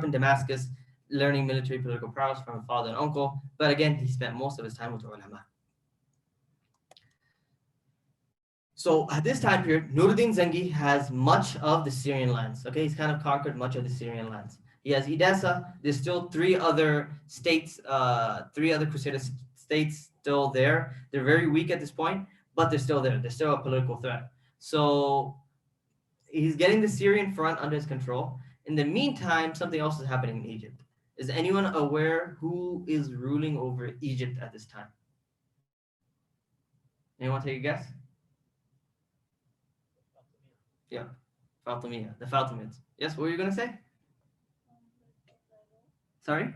in Damascus, learning military political prowess from his father and uncle. But again, he spent most of his time with the ulama. So at this time period, Nuruddin Zenghi has much of the Syrian lands. Okay, he's kind of conquered much of the Syrian lands. He has Edessa. There's still three other states, three other Crusader states still there. They're very weak at this point, but they're still there. They're still a political threat. So he's getting the Syrian front under his control. In the meantime, something else is happening in Egypt. Is anyone aware who is ruling over Egypt at this time? Anyone take a guess? Yeah, Fatimiyya, the Fatimids. Yes, what were you going to say? Sorry?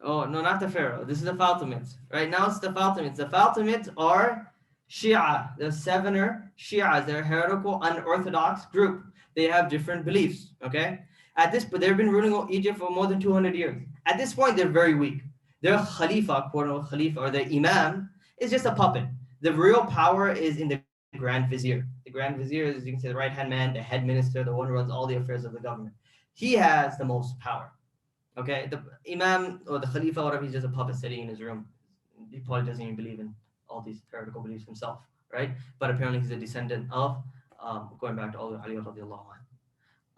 Oh, no, not the Pharaoh. This is the Fatimids. Right now it's the Fatimids. The Fatimids are Shia. The sevener Shias. They're a heretical, unorthodox group. They have different beliefs, okay? But they've been ruling Egypt for more than 200 years. At this point, they're very weak. Their Khalifa, quote-unquote Khalifa, or their Imam, is just a puppet. The real power is in the Grand Vizier. The Grand Vizier is, you can say, the right-hand man, the head minister, the one who runs all the affairs of the government. He has the most power. Okay, the Imam or the Khalifa, whatever, he's just a puppet sitting in his room. He probably doesn't even believe in all these heretical beliefs himself, right? But apparently he's a descendant of, going back to Ali radiallahu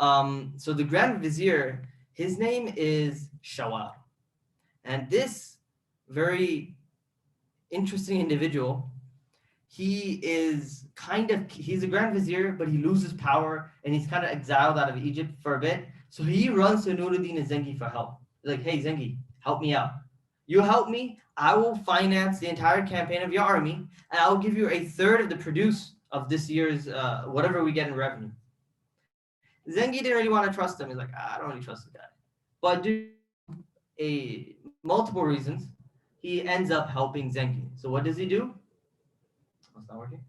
anhu. So the Grand Vizier, his name is Shawar. And this very interesting individual, he's a Grand Vizier, but he loses power and he's kind of exiled out of Egypt for a bit. So he runs to Nuruddin al-Zenghi for help. He's like, hey, Zenghi, help me out. You help me, I will finance the entire campaign of your army, and I'll give you a third of the produce of this year's whatever we get in revenue. Zenghi didn't really want to trust him. He's like, I don't really trust the guy. But due to multiple reasons, he ends up helping Zenghi. So what does he do? Oh, it's not working?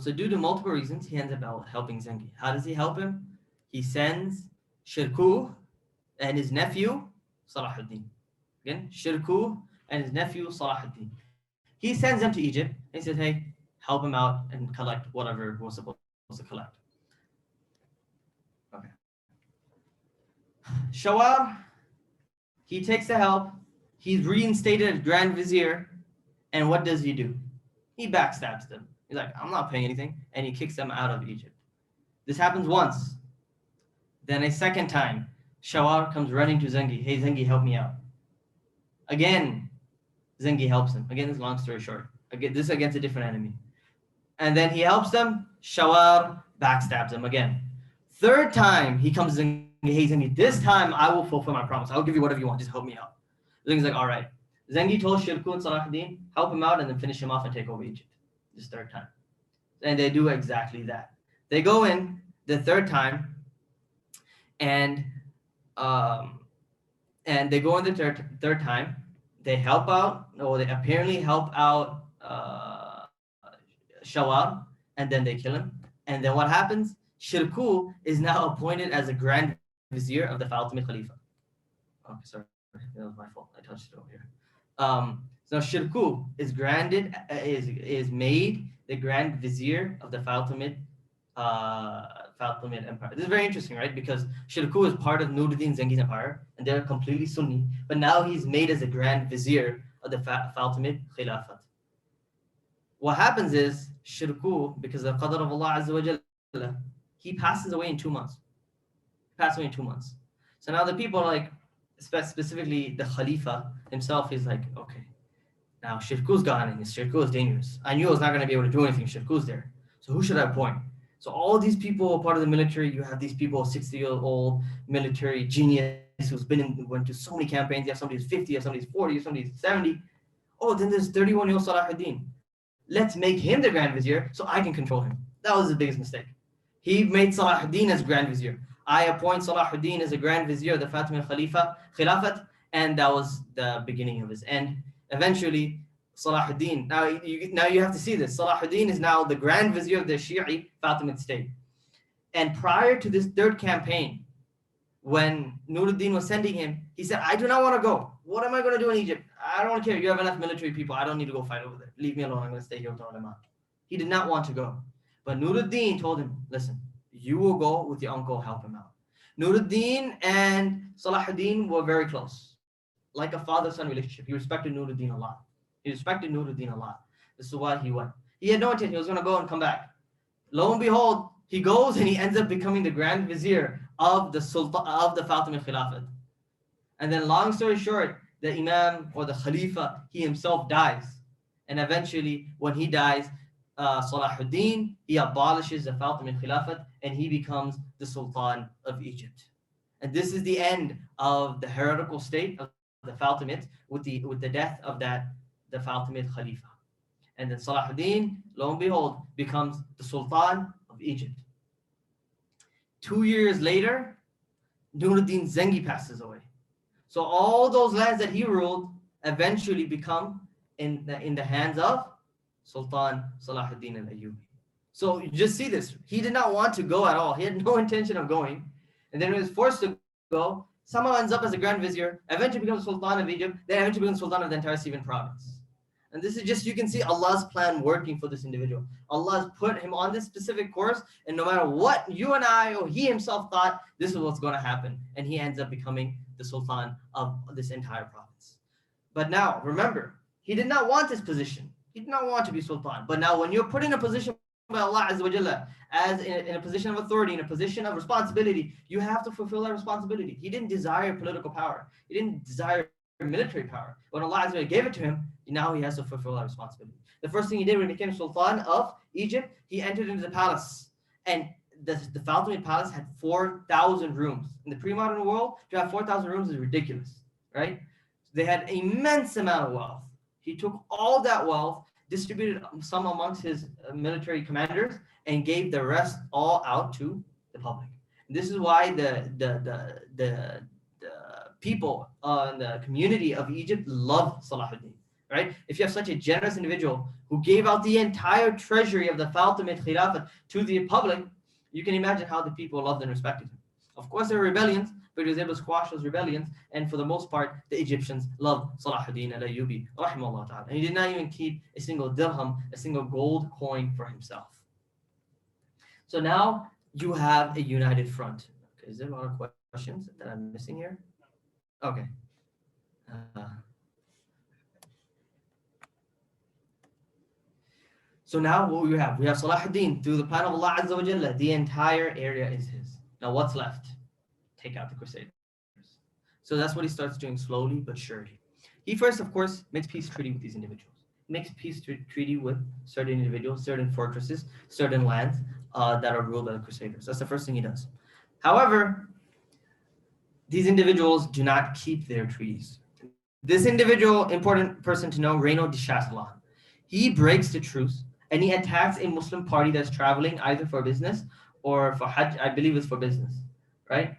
So due to multiple reasons, he ends up helping Zenghi. How does he help him? He sends Shirkuh and his nephew, Salahuddin. Again, Shirkuh and his nephew, Salahuddin. He sends them to Egypt and he says, hey, help him out and collect whatever we're supposed to collect. Okay. Shawar, he takes the help. He's reinstated as Grand Vizier. And what does he do? He backstabs them. He's like, I'm not paying anything. And he kicks them out of Egypt. This happens once. Then a second time, Shawar comes running to Zenghi. Hey, Zenghi, help me out. Again, Zenghi helps him. Again, this is long story short. Again, this is against a different enemy. And then he helps them. Shawar backstabs him again. Third time, he comes to Zenghi. Hey, Zenghi, this time I will fulfill my promise. I'll give you whatever you want. Just help me out. Zenghi's like, all right. Zenghi told Shirkuh and Salahuddin, help him out and then finish him off and take over Egypt. This third time. And they do exactly that. They go in the third time and they go in the third time. They help out, or they apparently help out Shawar, and then they kill him. And then what happens? Shirkuh is now appointed as a Grand Vizier of the Fatimid Khalifa. Okay, sorry, that was my fault. I touched it over here. So Shirkuh is made the Grand Vizier of the Fatimid Empire. This is very interesting, right? Because Shirkuh is part of Nuruddin Zenghi's empire, and they're completely Sunni. But now he's made as a Grand Vizier of the Fatimid Khilafat. What happens is Shirkuh, because of the qadr of Allah Azza wa Jalla, he passes away in 2 months. So now the people are like, specifically the Khalifa himself, is like, okay, now Shirkuh's gone and Shirkuh is dangerous. I knew I was not going to be able to do anything. Shirkuh's there. So who should I appoint? So all these people are part of the military. You have these people, 60-year-old military genius who's went to so many campaigns. You have somebody who's 50, you have somebody who's 40, you have somebody who's 70. Oh, then there's 31-year-old Salahuddin. Let's make him the Grand Vizier so I can control him. That was the biggest mistake. He made Salahuddin as Grand Vizier. I appoint Salahuddin as a Grand Vizier of the Fatimid Khilafat, and that was the beginning of his end. Eventually, Salahuddin, now you have to see this. Salahuddin is now the Grand Vizier of the Shi'i Fatimid state. And prior to this third campaign, when Nuruddin was sending him, he said, I do not want to go. What am I going to do in Egypt? I don't care. You have enough military people. I don't need to go fight over there. Leave me alone. I'm going to stay here with ulama. He did not want to go. But Nuruddin told him, listen, you will go with your uncle, help him out. Nuruddin and Salahuddin were very close, like a father-son relationship. He respected Nuruddin a lot. This is why he went. He had no intention. He was going to go and come back. Lo and behold, he goes and he ends up becoming the Grand Vizier of the Sultan of the Fatimid Khilafat. And then, long story short, the Imam or the Khalifa, he himself dies. And eventually, when he dies, Salahuddin, he abolishes the Fatimid Khilafat and he becomes the Sultan of Egypt. And this is the end of the heretical state of the Fatimids with the death of the Fatimid Khalifa. And then Salahuddin, lo and behold, becomes the Sultan of Egypt. 2 years later, Nuruddin Zenghi passes away. So all those lands that he ruled eventually become in the hands of Sultan Salahuddin Al-Ayyubi. So you just see this. He did not want to go at all. He had no intention of going. And then he was forced to go. Somehow ends up as a Grand Vizier, eventually becomes Sultan of Egypt, then eventually becomes Sultan of the entire Sivan province. And this is just, you can see Allah's plan working for this individual. Allah has put him on this specific course, and no matter what you and I or he himself thought, this is what's going to happen. And he ends up becoming the Sultan of this entire province. But now, remember, he did not want this position. He did not want to be Sultan. But now when you're put in a position by Allah Azza wa Jalla as in a position of authority, in a position of responsibility, you have to fulfill that responsibility. He didn't desire political power. He didn't desire military power. When Allah Azza wa Jalla gave it to him, now he has to fulfill that responsibility. The first thing he did when he became Sultan of Egypt, he entered into the palace. And the Fatimid palace had 4,000 rooms. In the pre-modern world, to have 4,000 rooms is ridiculous, right? They had immense amount of wealth. He took all that wealth, distributed some amongst his military commanders, and gave the rest all out to the public. This is why the people in the community of Egypt love Salahuddin, right? If you have such a generous individual who gave out the entire treasury of the Fatimid Khilafat to the public, you can imagine how the people loved and respected him. Of course, there were rebellions, but he was able to squash those rebellions, and for the most part, the Egyptians loved Salahuddin Al-Ayyubi, rahimahullah ta'ala. And he did not even keep a single dirham, a single gold coin for himself. So now you have a united front. Okay, is there a lot of questions that I'm missing here? Okay. So now what we have Salahuddin, through the plan of Allah Azza wa Jalla, the entire area is his. Now what's left? Take out the Crusaders. So that's what he starts doing slowly but surely. He first, of course, makes peace treaty with these individuals. He makes peace treaty with certain individuals, certain fortresses, certain lands that are ruled by the Crusaders. That's the first thing he does. However, these individuals do not keep their treaties. This individual, important person to know, Reino de Chatillon, he breaks the truce and he attacks a Muslim party that's traveling either for business or for Hajj. I believe it's for business, right?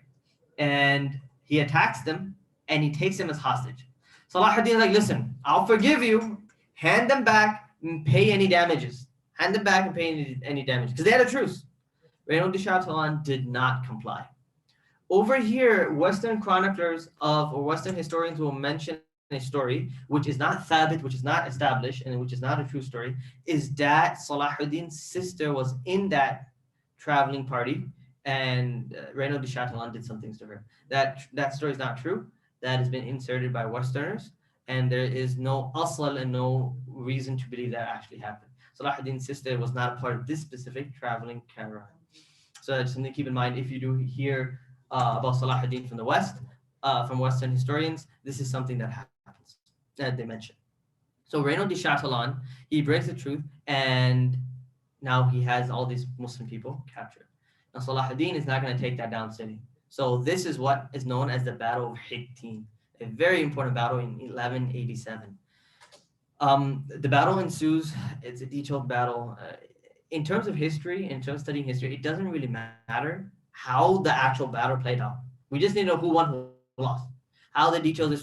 And he attacks them and he takes them as hostage. Salahuddin is like, listen, I'll forgive you, hand them back and pay any damages. Hand them back and pay any damage, because they had a truce. Reino de Chatillon did not comply. Over here, Western chroniclers or Western historians will mention a story which is not thabit, which is not established, and which is not a true story, is that Salahuddin's sister was in that traveling party, and Reino de Chatillon did some things to her. That story is not true. That has been inserted by Westerners, and there is no asl and no reason to believe that actually happened. Salahuddin's sister was not a part of this specific traveling caravan. So that's something to keep in mind if you do hear about Salahuddin from the West, from Western historians. This is something that happens, that they mention. So Reino de Chatillon, he breaks the truth, and now he has all these Muslim people captured. Now Salahuddin is not going to take that down city. So this is what is known as the Battle of Hittin, a very important battle in 1187. The battle ensues. It's a detailed battle. In terms of history, in terms of studying history, it doesn't really matter how the actual battle played out. We just need to know who won, who lost. How the details of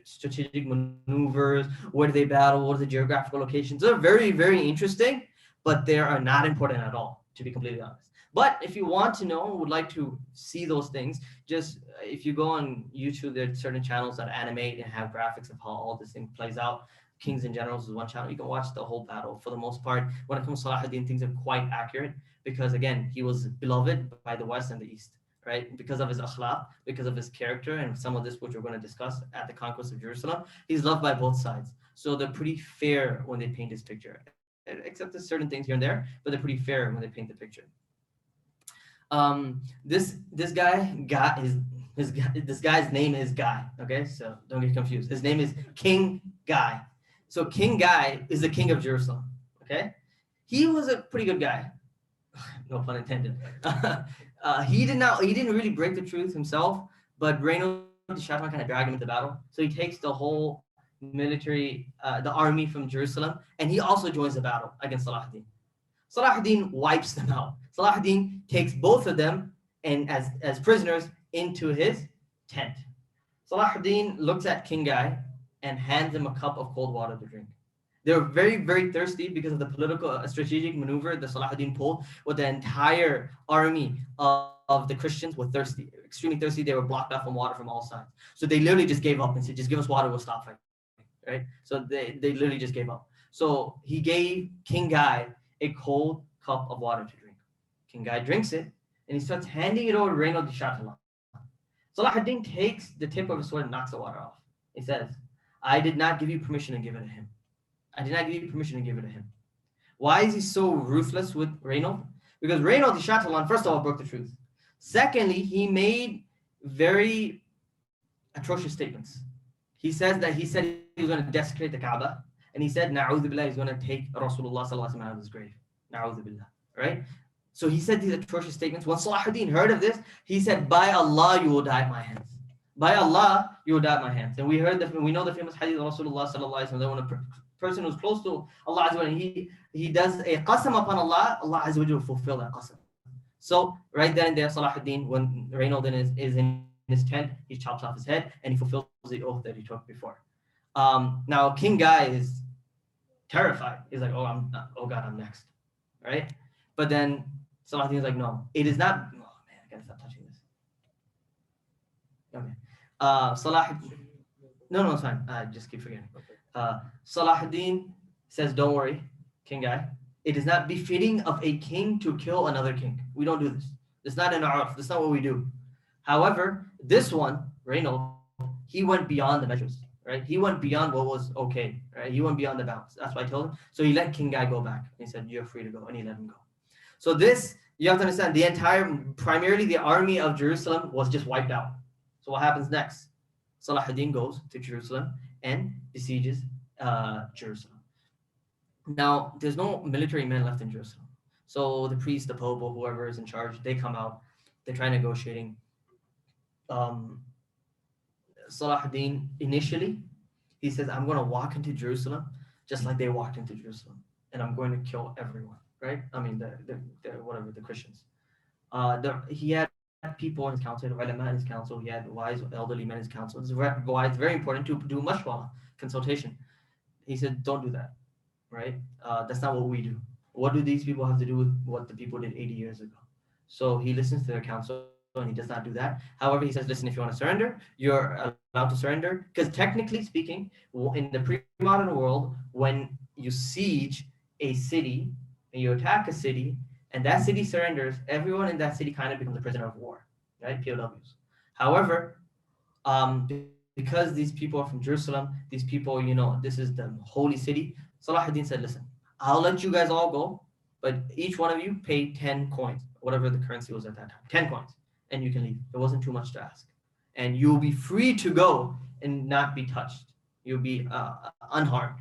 strategic maneuvers, where do they battle, what are the geographical locations. They're very, very interesting, but they are not important at all, to be completely honest. But if you want to know, would like to see those things, just if you go on YouTube, there are certain channels that animate and have graphics of how all this thing plays out. Kings and Generals is one channel. You can watch the whole battle. For the most part, when it comes to Salahuddin, things are quite accurate because, again, he was beloved by the West and the East, right? Because of his akhlaq, because of his character, and some of this, which we're going to discuss at the Conquest of Jerusalem, he's loved by both sides. So they're pretty fair when they paint his picture, except there's certain things here and there, but they're pretty fair when they paint the picture. This guy's name is Guy. Okay, so don't get confused. His name is King Guy. So King Guy is the king of Jerusalem. Okay, he was a pretty good guy. No pun intended. He didn't really break the truth himself, but Reino de Chatillon kind of dragged him into battle. So he takes the whole military, the army from Jerusalem, and he also joins the battle against Salahuddin. Salahuddin wipes them out. Salahuddin takes both of them and as prisoners into his tent. Salahuddin looks at King Guy and hands him a cup of cold water to drink. They were very, very thirsty because of the political strategic maneuver that Salahuddin pulled, with the entire army of the Christians were thirsty, extremely thirsty. They were blocked off from water from all sides. So they literally just gave up and said, just give us water, we'll stop fighting. Right? So they literally just gave up. So he gave King Guy a cold cup of water to drink. King Guy drinks it, and he starts handing it over to Reino de Chatillon. Salahuddin takes the tip of his sword and knocks the water off. He says, I did not give you permission to give it to him. I did not give you permission to give it to him. Why is he so ruthless with Reynold? Because Reynold, the Shah Talan, first of all, broke the truth. Secondly, he made very atrocious statements. He said he was going to desecrate the Kaaba, and he said, Na'udhu billah, he's going to take Rasulullah sallallahu alaihi wasallam out of his grave. Na'udhu billah, right? So he said these atrocious statements. When Salahuddin heard of this, he said, by Allah, you will die at my hands. By Allah, you will die at my hands. And we know the famous hadith of Rasulullah sallallahu alaihi wasallam that when a person who's close to Allah Azza wa Jalla, he does a qasam upon Allah, Allah Azza wa Jalla will fulfill that qasam. So right then and there, Salahuddin, when Reynold is in his tent, he chops off his head and he fulfills the oath that he took before. Now King Guy is terrified. He's like, oh God, I'm next, right? But then Salahuddin is like, no, it is not. Oh man, I gotta stop touching this. Okay. No, it's fine. I just keep forgetting. Salahuddin says, don't worry, King Guy. It is not befitting of a king to kill another king. We don't do this. It's not in our. That's not what we do. However, this one, Reynold, he went beyond the measures, right? He went beyond what was okay, right? He went beyond the bounds. That's what I told him. So he let King Guy go back. He said, you're free to go, and he let him go. So this, you have to understand, primarily the army of Jerusalem was just wiped out. So what happens next? Salahuddin goes to Jerusalem and besieges Jerusalem. Now, there's no military men left in Jerusalem. So the priest, the pope, or whoever is in charge, they come out. They try negotiating. Salahuddin, initially, he says, I'm going to walk into Jerusalem just like they walked into Jerusalem. And I'm going to kill everyone, right? I mean, the Christians. He had people in his council, ulama in his council. He had wise, elderly men in his council. It's very important to do mashwara, consultation. He said, don't do that. Right? That's not what we do. What do these people have to do with what the people did 80 years ago? So he listens to their counsel and he does not do that. However, he says, listen, if you want to surrender, you're allowed to surrender. Because technically speaking, in the pre-modern world, when you siege a city and you attack a city and that city surrenders, everyone in that city kind of becomes a prisoner of war, right? POWs. However, because these people are from Jerusalem, these people, this is the holy city, Salahuddin said, listen, I'll let you guys all go, but each one of you pay 10 coins, whatever the currency was at that time, 10 coins, and you can leave. It wasn't too much to ask. And you'll be free to go and not be touched. You'll be unharmed.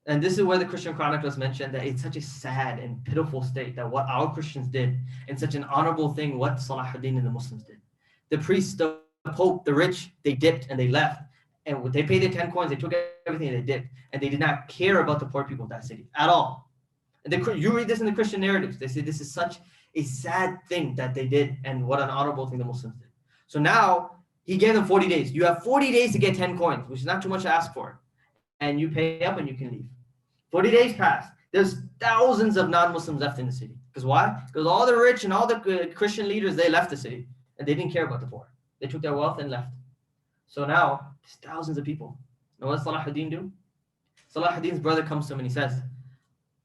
And this is where the Christian chroniclers mentioned that it's such a sad and pitiful state that what our Christians did, and such an honorable thing what Salahuddin and the Muslims did. The priests, the Pope, the rich, they dipped and they left. And they paid their 10 coins, they took everything and they dipped. And they did not care about the poor people of that city at all. And you read this in the Christian narratives. They say this is such a sad thing that they did and what an honorable thing the Muslims did. So now he gave them 40 days. You have 40 days to get 10 coins, which is not too much to ask for. And you pay up and you can leave. 40 days passed. There's thousands of non-Muslims left in the city. Because why? Because all the rich and all the Christian leaders, they left the city. And they didn't care about the poor. They took their wealth and left. So now, there's thousands of people. Now what does Salahuddin do? Salahuddin's brother comes to him and he says,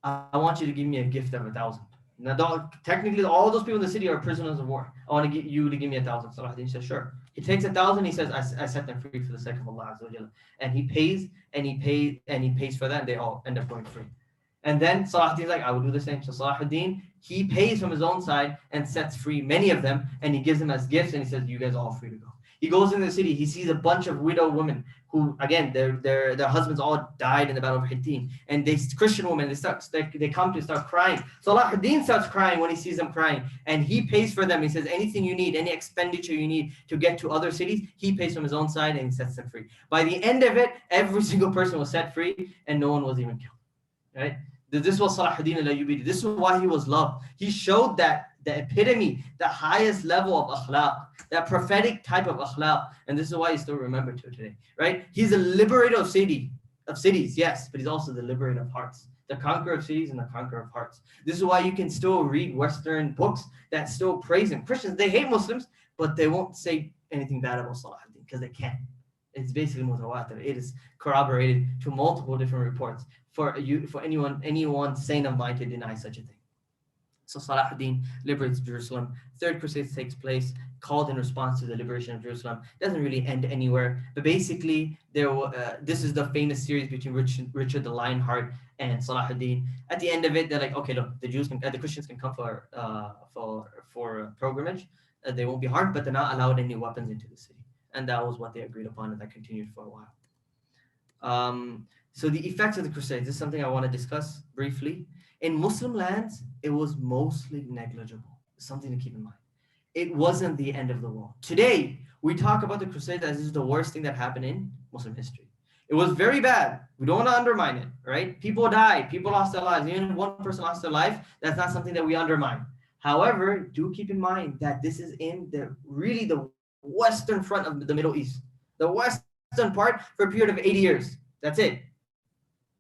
I want you to give me a gift of 1,000. Now, technically, all those people in the city are prisoners of war. I want you to give me 1,000. Salahuddin says, sure. He takes 1,000. He says, I set them free for the sake of Allah Azza wa Jalla. And he pays, and he pays for that, and they all end up going free. And then Salahuddin's like, I will do the same. So Salahuddin, he pays from his own side and sets free many of them, and he gives them as gifts, and he says, you guys are all free to go. He goes into the city. He sees a bunch of widow women who, again, their husbands all died in the battle of Hittin. And these Christian women, they come to start crying. Salahuddin starts crying when he sees them crying. And he pays for them. He says, anything you need, any expenditure you need to get to other cities, he pays from his own side and he sets them free. By the end of it, every single person was set free and no one was even killed. Right? This was Salahuddin Al-Ayyubi. This is why he was loved. He showed that the epitome, the highest level of akhlaq, that prophetic type of akhlaq, and this is why he's still remembered to today, right? He's a liberator of cities, yes, but he's also the liberator of hearts, the conqueror of cities and the conqueror of hearts. This is why you can still read Western books that still praise him. Christians, they hate Muslims, but they won't say anything bad about Salahuddin because they can't. It's basically mutawatir. It is corroborated to multiple different reports for anyone sane of mind to deny such a thing. So Salahuddin liberates Jerusalem. Third Crusade takes place, called in response to the liberation of Jerusalem. Doesn't really end anywhere, but basically this is the famous series between Richard the Lionheart and Salahuddin. At the end of it, they're like, okay, look, the Christians can come for pilgrimage. They won't be harmed, but they're not allowed any weapons into the city, and that was what they agreed upon, and that continued for a while. So the effects of the Crusades, this is something I want to discuss briefly. In Muslim lands, it was mostly negligible. Something to keep in mind. It wasn't the end of the world. Today, we talk about the Crusades as this is the worst thing that happened in Muslim history. It was very bad. We don't want to undermine it, right? People died. People lost their lives. Even if one person lost their life, that's not something that we undermine. However, do keep in mind that this is in the western front of the Middle East. The western part for a period of 80 years. That's it.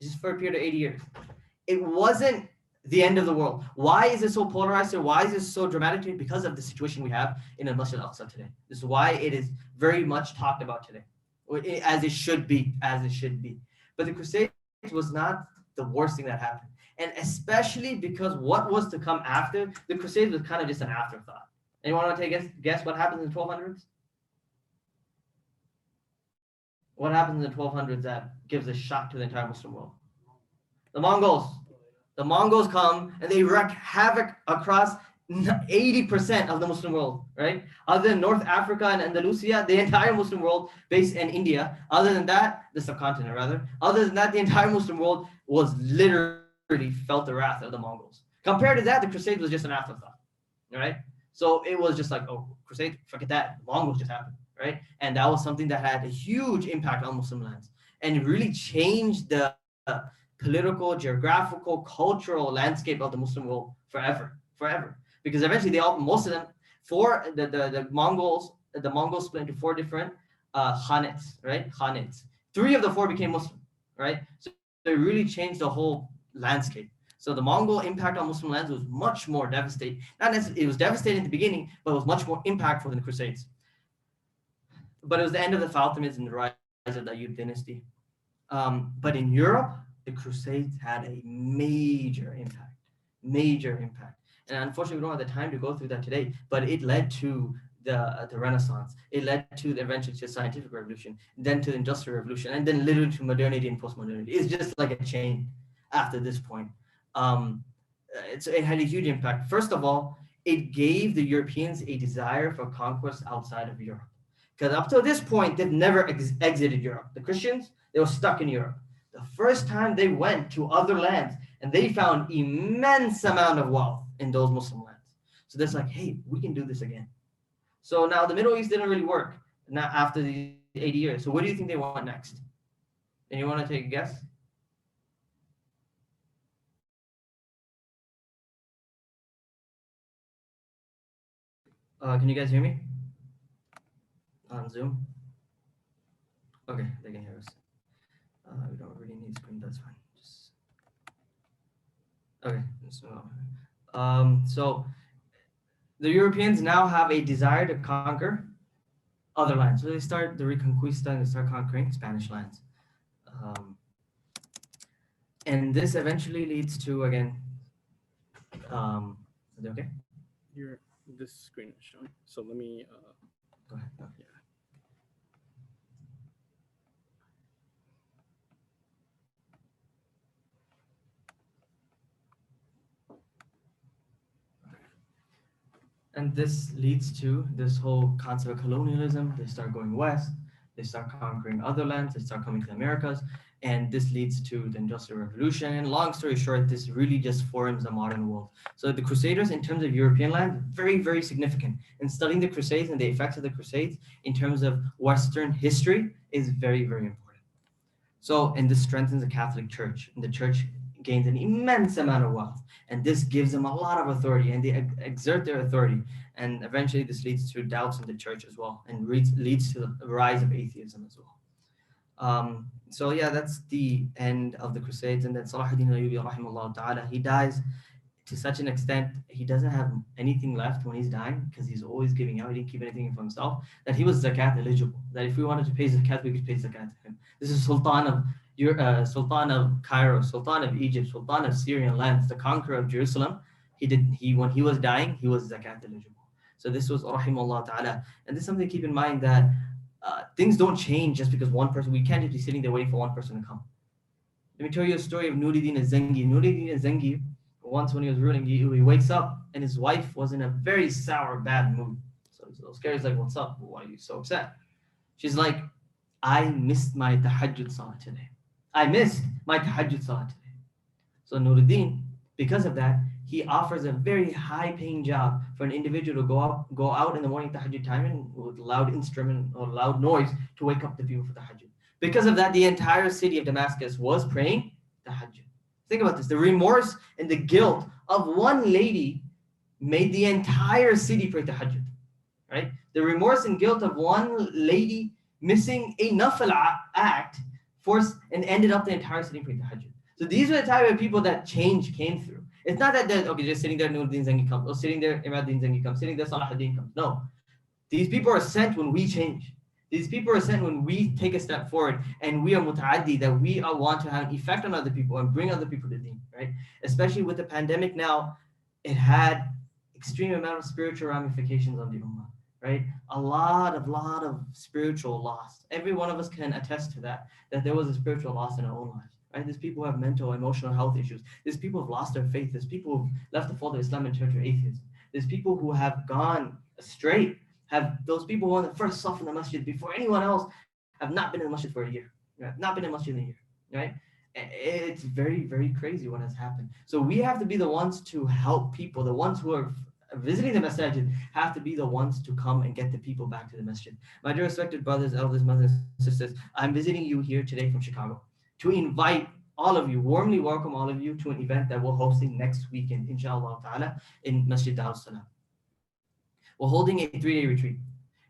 Just for a period of 80 years. It wasn't the end of the world. Why is it so polarized? Or why is it so dramatic? Because of the situation we have in al-Masjid al-Aqsa today. This is why it is very much talked about today, as it should be, But the Crusades was not the worst thing that happened. And especially because what was to come after, the Crusades was kind of just an afterthought. Anyone want to take a guess what happens in the 1200s? What happens in the 1200s that gives a shock to the entire Muslim world? The Mongols. The Mongols come and they wreak havoc across 80% of the Muslim world, right? Other than North Africa and Andalusia, the entire Muslim world based in India, other than that, the subcontinent rather, other than that, the entire Muslim world was literally felt the wrath of the Mongols. Compared to that, the Crusade was just an afterthought, right? So it was just like, oh, Crusade, forget that. The Mongols just happened, right? And that was something that had a huge impact on Muslim lands. And it really changed the political, geographical, cultural landscape of the Muslim world forever. Because eventually most of them, the Mongols split into 4 different khanates, right? Khanates. 3 of the 4 became Muslim, right? So it really changed the whole landscape. So the Mongol impact on Muslim lands was much more devastating. Not necessarily, it was devastating at the beginning, but it was much more impactful than the Crusades. But it was the end of the Fatimids and the rise of the Ayyub dynasty. But in Europe, the Crusades had a major impact. And unfortunately, we don't have the time to go through that today, but it led to the Renaissance. It led to eventually to the scientific revolution, then to the industrial revolution, and then literally to modernity and postmodernity. It's just like a chain after this point. It had a huge impact. First of all, it gave the Europeans a desire for conquest outside of Europe. Because up to this point, they've never exited Europe. The Christians, they were stuck in Europe. The first time they went to other lands, and they found immense amount of wealth in those Muslim lands. So that's like, hey, we can do this again. So now the Middle East didn't really work now after the 80 years. So what do you think they want next? Anyone want to take a guess? Can you guys hear me on Zoom? Okay, they can hear us. We don't really need screen, that's fine. Okay, so the Europeans now have a desire to conquer other lands. So they start the Reconquista and they start conquering Spanish lands. And this eventually leads to, again, is it okay? This screen is showing. So let me Go ahead. Okay. Yeah. And this leads to this whole concept of colonialism. They start going west, they start conquering other lands, they start coming to the Americas, and this leads to the Industrial Revolution. And long story short, this really just forms the modern world. So the Crusaders, in terms of European land, very, very significant. And studying the Crusades and the effects of the Crusades in terms of Western history is very, very important. So, and this strengthens the Catholic Church, and the Church gains an immense amount of wealth, and this gives them a lot of authority, and they exert their authority, and eventually this leads to doubts in the church as well, and leads to the rise of atheism as well. So yeah, that's the end of the Crusades. And then Salahuddin Al-Ayyubi rahimahullah ta'ala, he dies to such an extent, he doesn't have anything left when he's dying, because he's always giving out, he didn't keep anything for himself, that he was zakat eligible, that if we wanted to pay zakat, we could pay zakat to him. This is Sultan of Cairo, Sultan of Egypt, Sultan of Syrian lands, the conqueror of Jerusalem, When he was dying, he was zakat eligible. So this was rahimahullah ta'ala. And this is something to keep in mind, that things don't change just because one person, we can't just be sitting there waiting for one person to come. Let me tell you a story of Nuruddin al-Zenghi. Nuruddin al-Zenghi, once when he was ruling, he wakes up and his wife was in a very sour, bad mood. So he's a little scared. He's like, what's up? Why are you so upset? She's like, I missed my tahajjud salah today. I missed my tahajjud salah today. So Nuruddin, because of that, he offers a very high-paying job for an individual to go out in the morning tahajjud time and with loud instrument or loud noise to wake up the people for tahajjud. Because of that, the entire city of Damascus was praying tahajjud. Think about this. The remorse and the guilt of one lady made the entire city pray tahajjud, right? The remorse and guilt of one lady missing a nafil act forced and ended up the entire city praying tahajjud. So these are the type of people that change came through. It's not that they're, okay, just sitting there, Nuruddin Zenghi comes, or sitting there, Imad Zenghi comes, sitting there, Salahuddin comes. No. These people are sent when we change. These people are sent when we take a step forward and we are muta'addi, that we want to have an effect on other people and bring other people to deen, right? Especially with the pandemic now, it had extreme amount of spiritual ramifications on the ummah, right? A lot of spiritual loss. Every one of us can attest to that there was a spiritual loss in our own lives. Right? There's people who have mental, emotional health issues. There's people who have lost their faith. There's people who've left the fold of Islam and turned to atheism. There's people who have gone astray. Have those people who are on the first saf in the masjid before anyone else have not been in the masjid for a year. Right? Not been in the masjid in a year. Right? It's very, very crazy what has happened. So we have to be the ones to help people. The ones who are visiting the masjid have to be the ones to come and get the people back to the masjid. My dear respected brothers, elders, mothers, sisters, I'm visiting you here today from Chicago to invite all of you, warmly welcome all of you to an event that we're hosting next weekend, inshallah ta'ala, in Masjid DarusSalam. We're holding a 3-day retreat.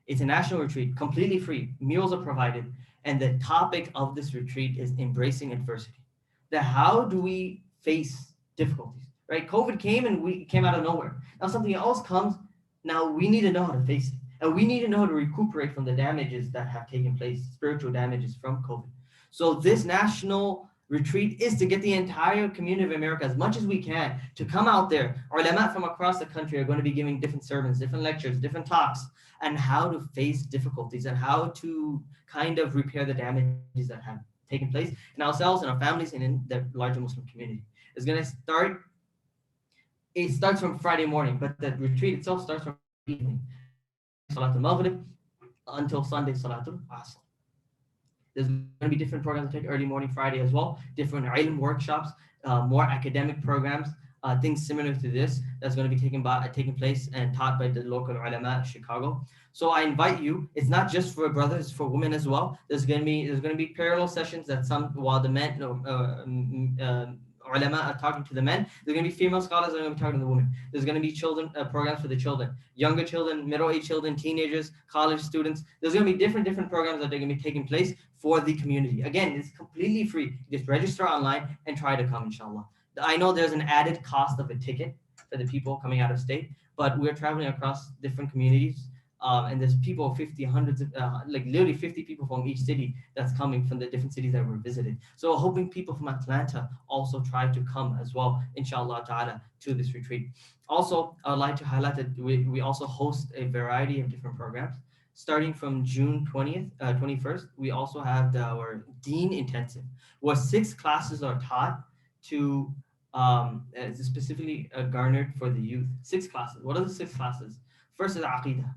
It's a national retreat, completely free. Meals are provided. And the topic of this retreat is embracing adversity. That how do we face difficulties, right? COVID came and we came out of nowhere. Now something else comes. Now we need to know how to face it. And we need to know how to recuperate from the damages that have taken place, spiritual damages from COVID. So this national retreat is to get the entire community of America, as much as we can, to come out there. Ulama from across the country are going to be giving different sermons, different lectures, different talks, and how to face difficulties and how to kind of repair the damages that have taken place in ourselves and our families and in the larger Muslim community. It's going to start, it starts from Friday morning, but the retreat itself starts from evening. Salatul Maghrib until Sunday Salatul Asr. There's going to be different programs that take early morning Friday as well, different ilm workshops, more academic programs, things similar to this that's going to be taking place and taught by the local ulama of Chicago. So I invite you. It's not just for brothers, it's for women as well. There's going to be parallel sessions that while the men ulama are talking to the men, there's going to be female scholars that are going to be talking to the women. There's going to be children programs for the children, younger children, middle-aged children, teenagers, college students. There's going to be different programs that are going to be taking place for the community. Again, it's completely free. You just register online and try to come, inshallah. I know there's an added cost of a ticket for the people coming out of state, but we're traveling across different communities. And there's people, 50, hundreds of, like literally 50 people from each city that's coming from the different cities that we're visiting. So we're hoping people from Atlanta also try to come as well, inshallah ta'ala, to this retreat. Also, I would like to highlight that we also host a variety of different programs. Starting from June 21st, we also have our Deen Intensive, where 6 classes are taught to, specifically garnered for the youth. 6 classes. What are the 6 classes? First is Aqidah.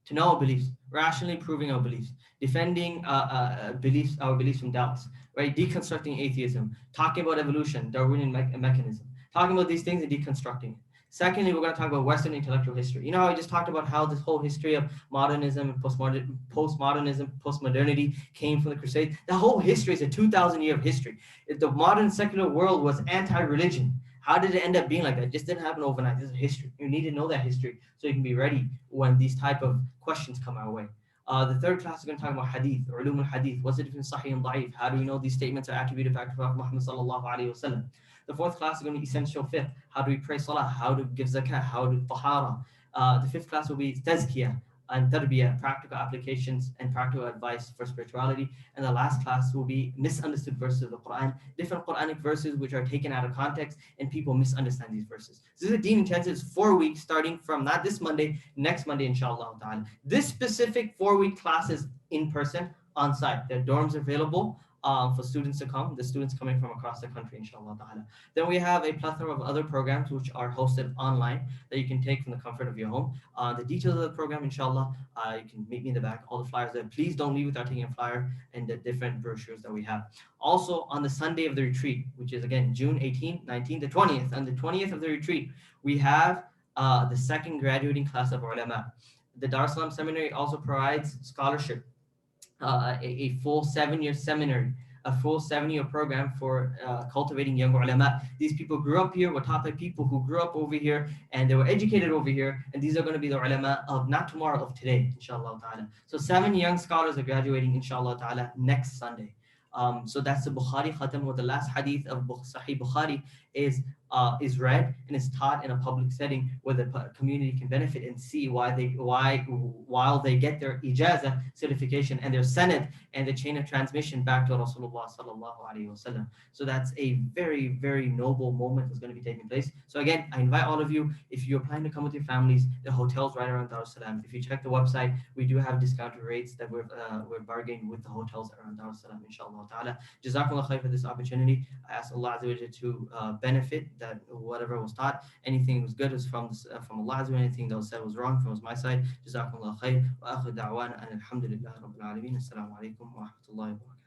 To know our beliefs, rationally proving our beliefs, defending our beliefs from doubts, right? Deconstructing atheism, talking about evolution, Darwinian mechanism, talking about these things and deconstructing it. Secondly, we're going to talk about Western intellectual history. You know how I just talked about how this whole history of modernism and postmodernism, postmodernity came from the Crusades? The whole history is a 2,000 year of history. If the modern secular world was anti-religion, how did it end up being like that? It just didn't happen overnight. This is history. You need to know that history so you can be ready when these type of questions come our way. The third class is going to talk about hadith, or ulum al-hadith. What's the difference between sahih and da'if? How do we know these statements are attributed back to Prophet Muhammad sallallahu alaihi wasallam? The fourth class is going to be essential fiqh. How do we pray salah? How to give zakah? How to tahara? The fifth class will be tazkiyah, and tarbiyah, practical applications and practical advice for spirituality. And the last class will be misunderstood verses of the Quran, different Quranic verses which are taken out of context and people misunderstand these verses. This is a Deen Intensive. It's 4 weeks starting from not this Monday, next Monday, inshallah ta'ala. This specific 4-week class is in person, on site. There are dorms available for students to come, the students coming from across the country, inshallah ta'ala. Then we have a plethora of other programs which are hosted online that you can take from the comfort of your home. The details of the program, inshallah, you can meet me in the back, all the flyers there. Please don't leave without taking a flyer and the different brochures that we have. Also, on the Sunday of the retreat, which is again June 18th, 19th, the 20th, on the 20th of the retreat, we have the second graduating class of ulama. The DarusSalam seminary also provides scholarship, a full 7-year seminary, a full 7-year program for cultivating young ulama. These people grew up here, were taught by people who grew up over here, and they were educated over here, and these are going to be the ulama of not tomorrow, of today, inshallah ta'ala. So 7 young scholars are graduating, inshallah ta'ala, next Sunday. So that's the Bukhari Khatam, where the last hadith of Sahih Bukhari is read and is taught in a public setting where the community can benefit and see while they get their ijazah certification and their sanad and the chain of transmission back to Rasulullah sallallahu alaihi wasallam. So that's a very, very noble moment that's going to be taking place. So again, I invite all of you, if you're planning to come with your families, the hotel's right around DarusSalam. If you check the website, we do have discounted rates that we're bargaining with the hotels around DarusSalam, inshallah ta'ala. Jazakallah khair for this opportunity. I ask Allah Azza wa Jalla to benefit that whatever was taught, anything was good was from Allah Azza wa Jalla, anything that was said was wrong from my side. Jazakallah khair. Wa akhir da'wana and alhamdulillah rabbil alameen. Assalamu alaikum wa rahmatullahi wa barakatuh.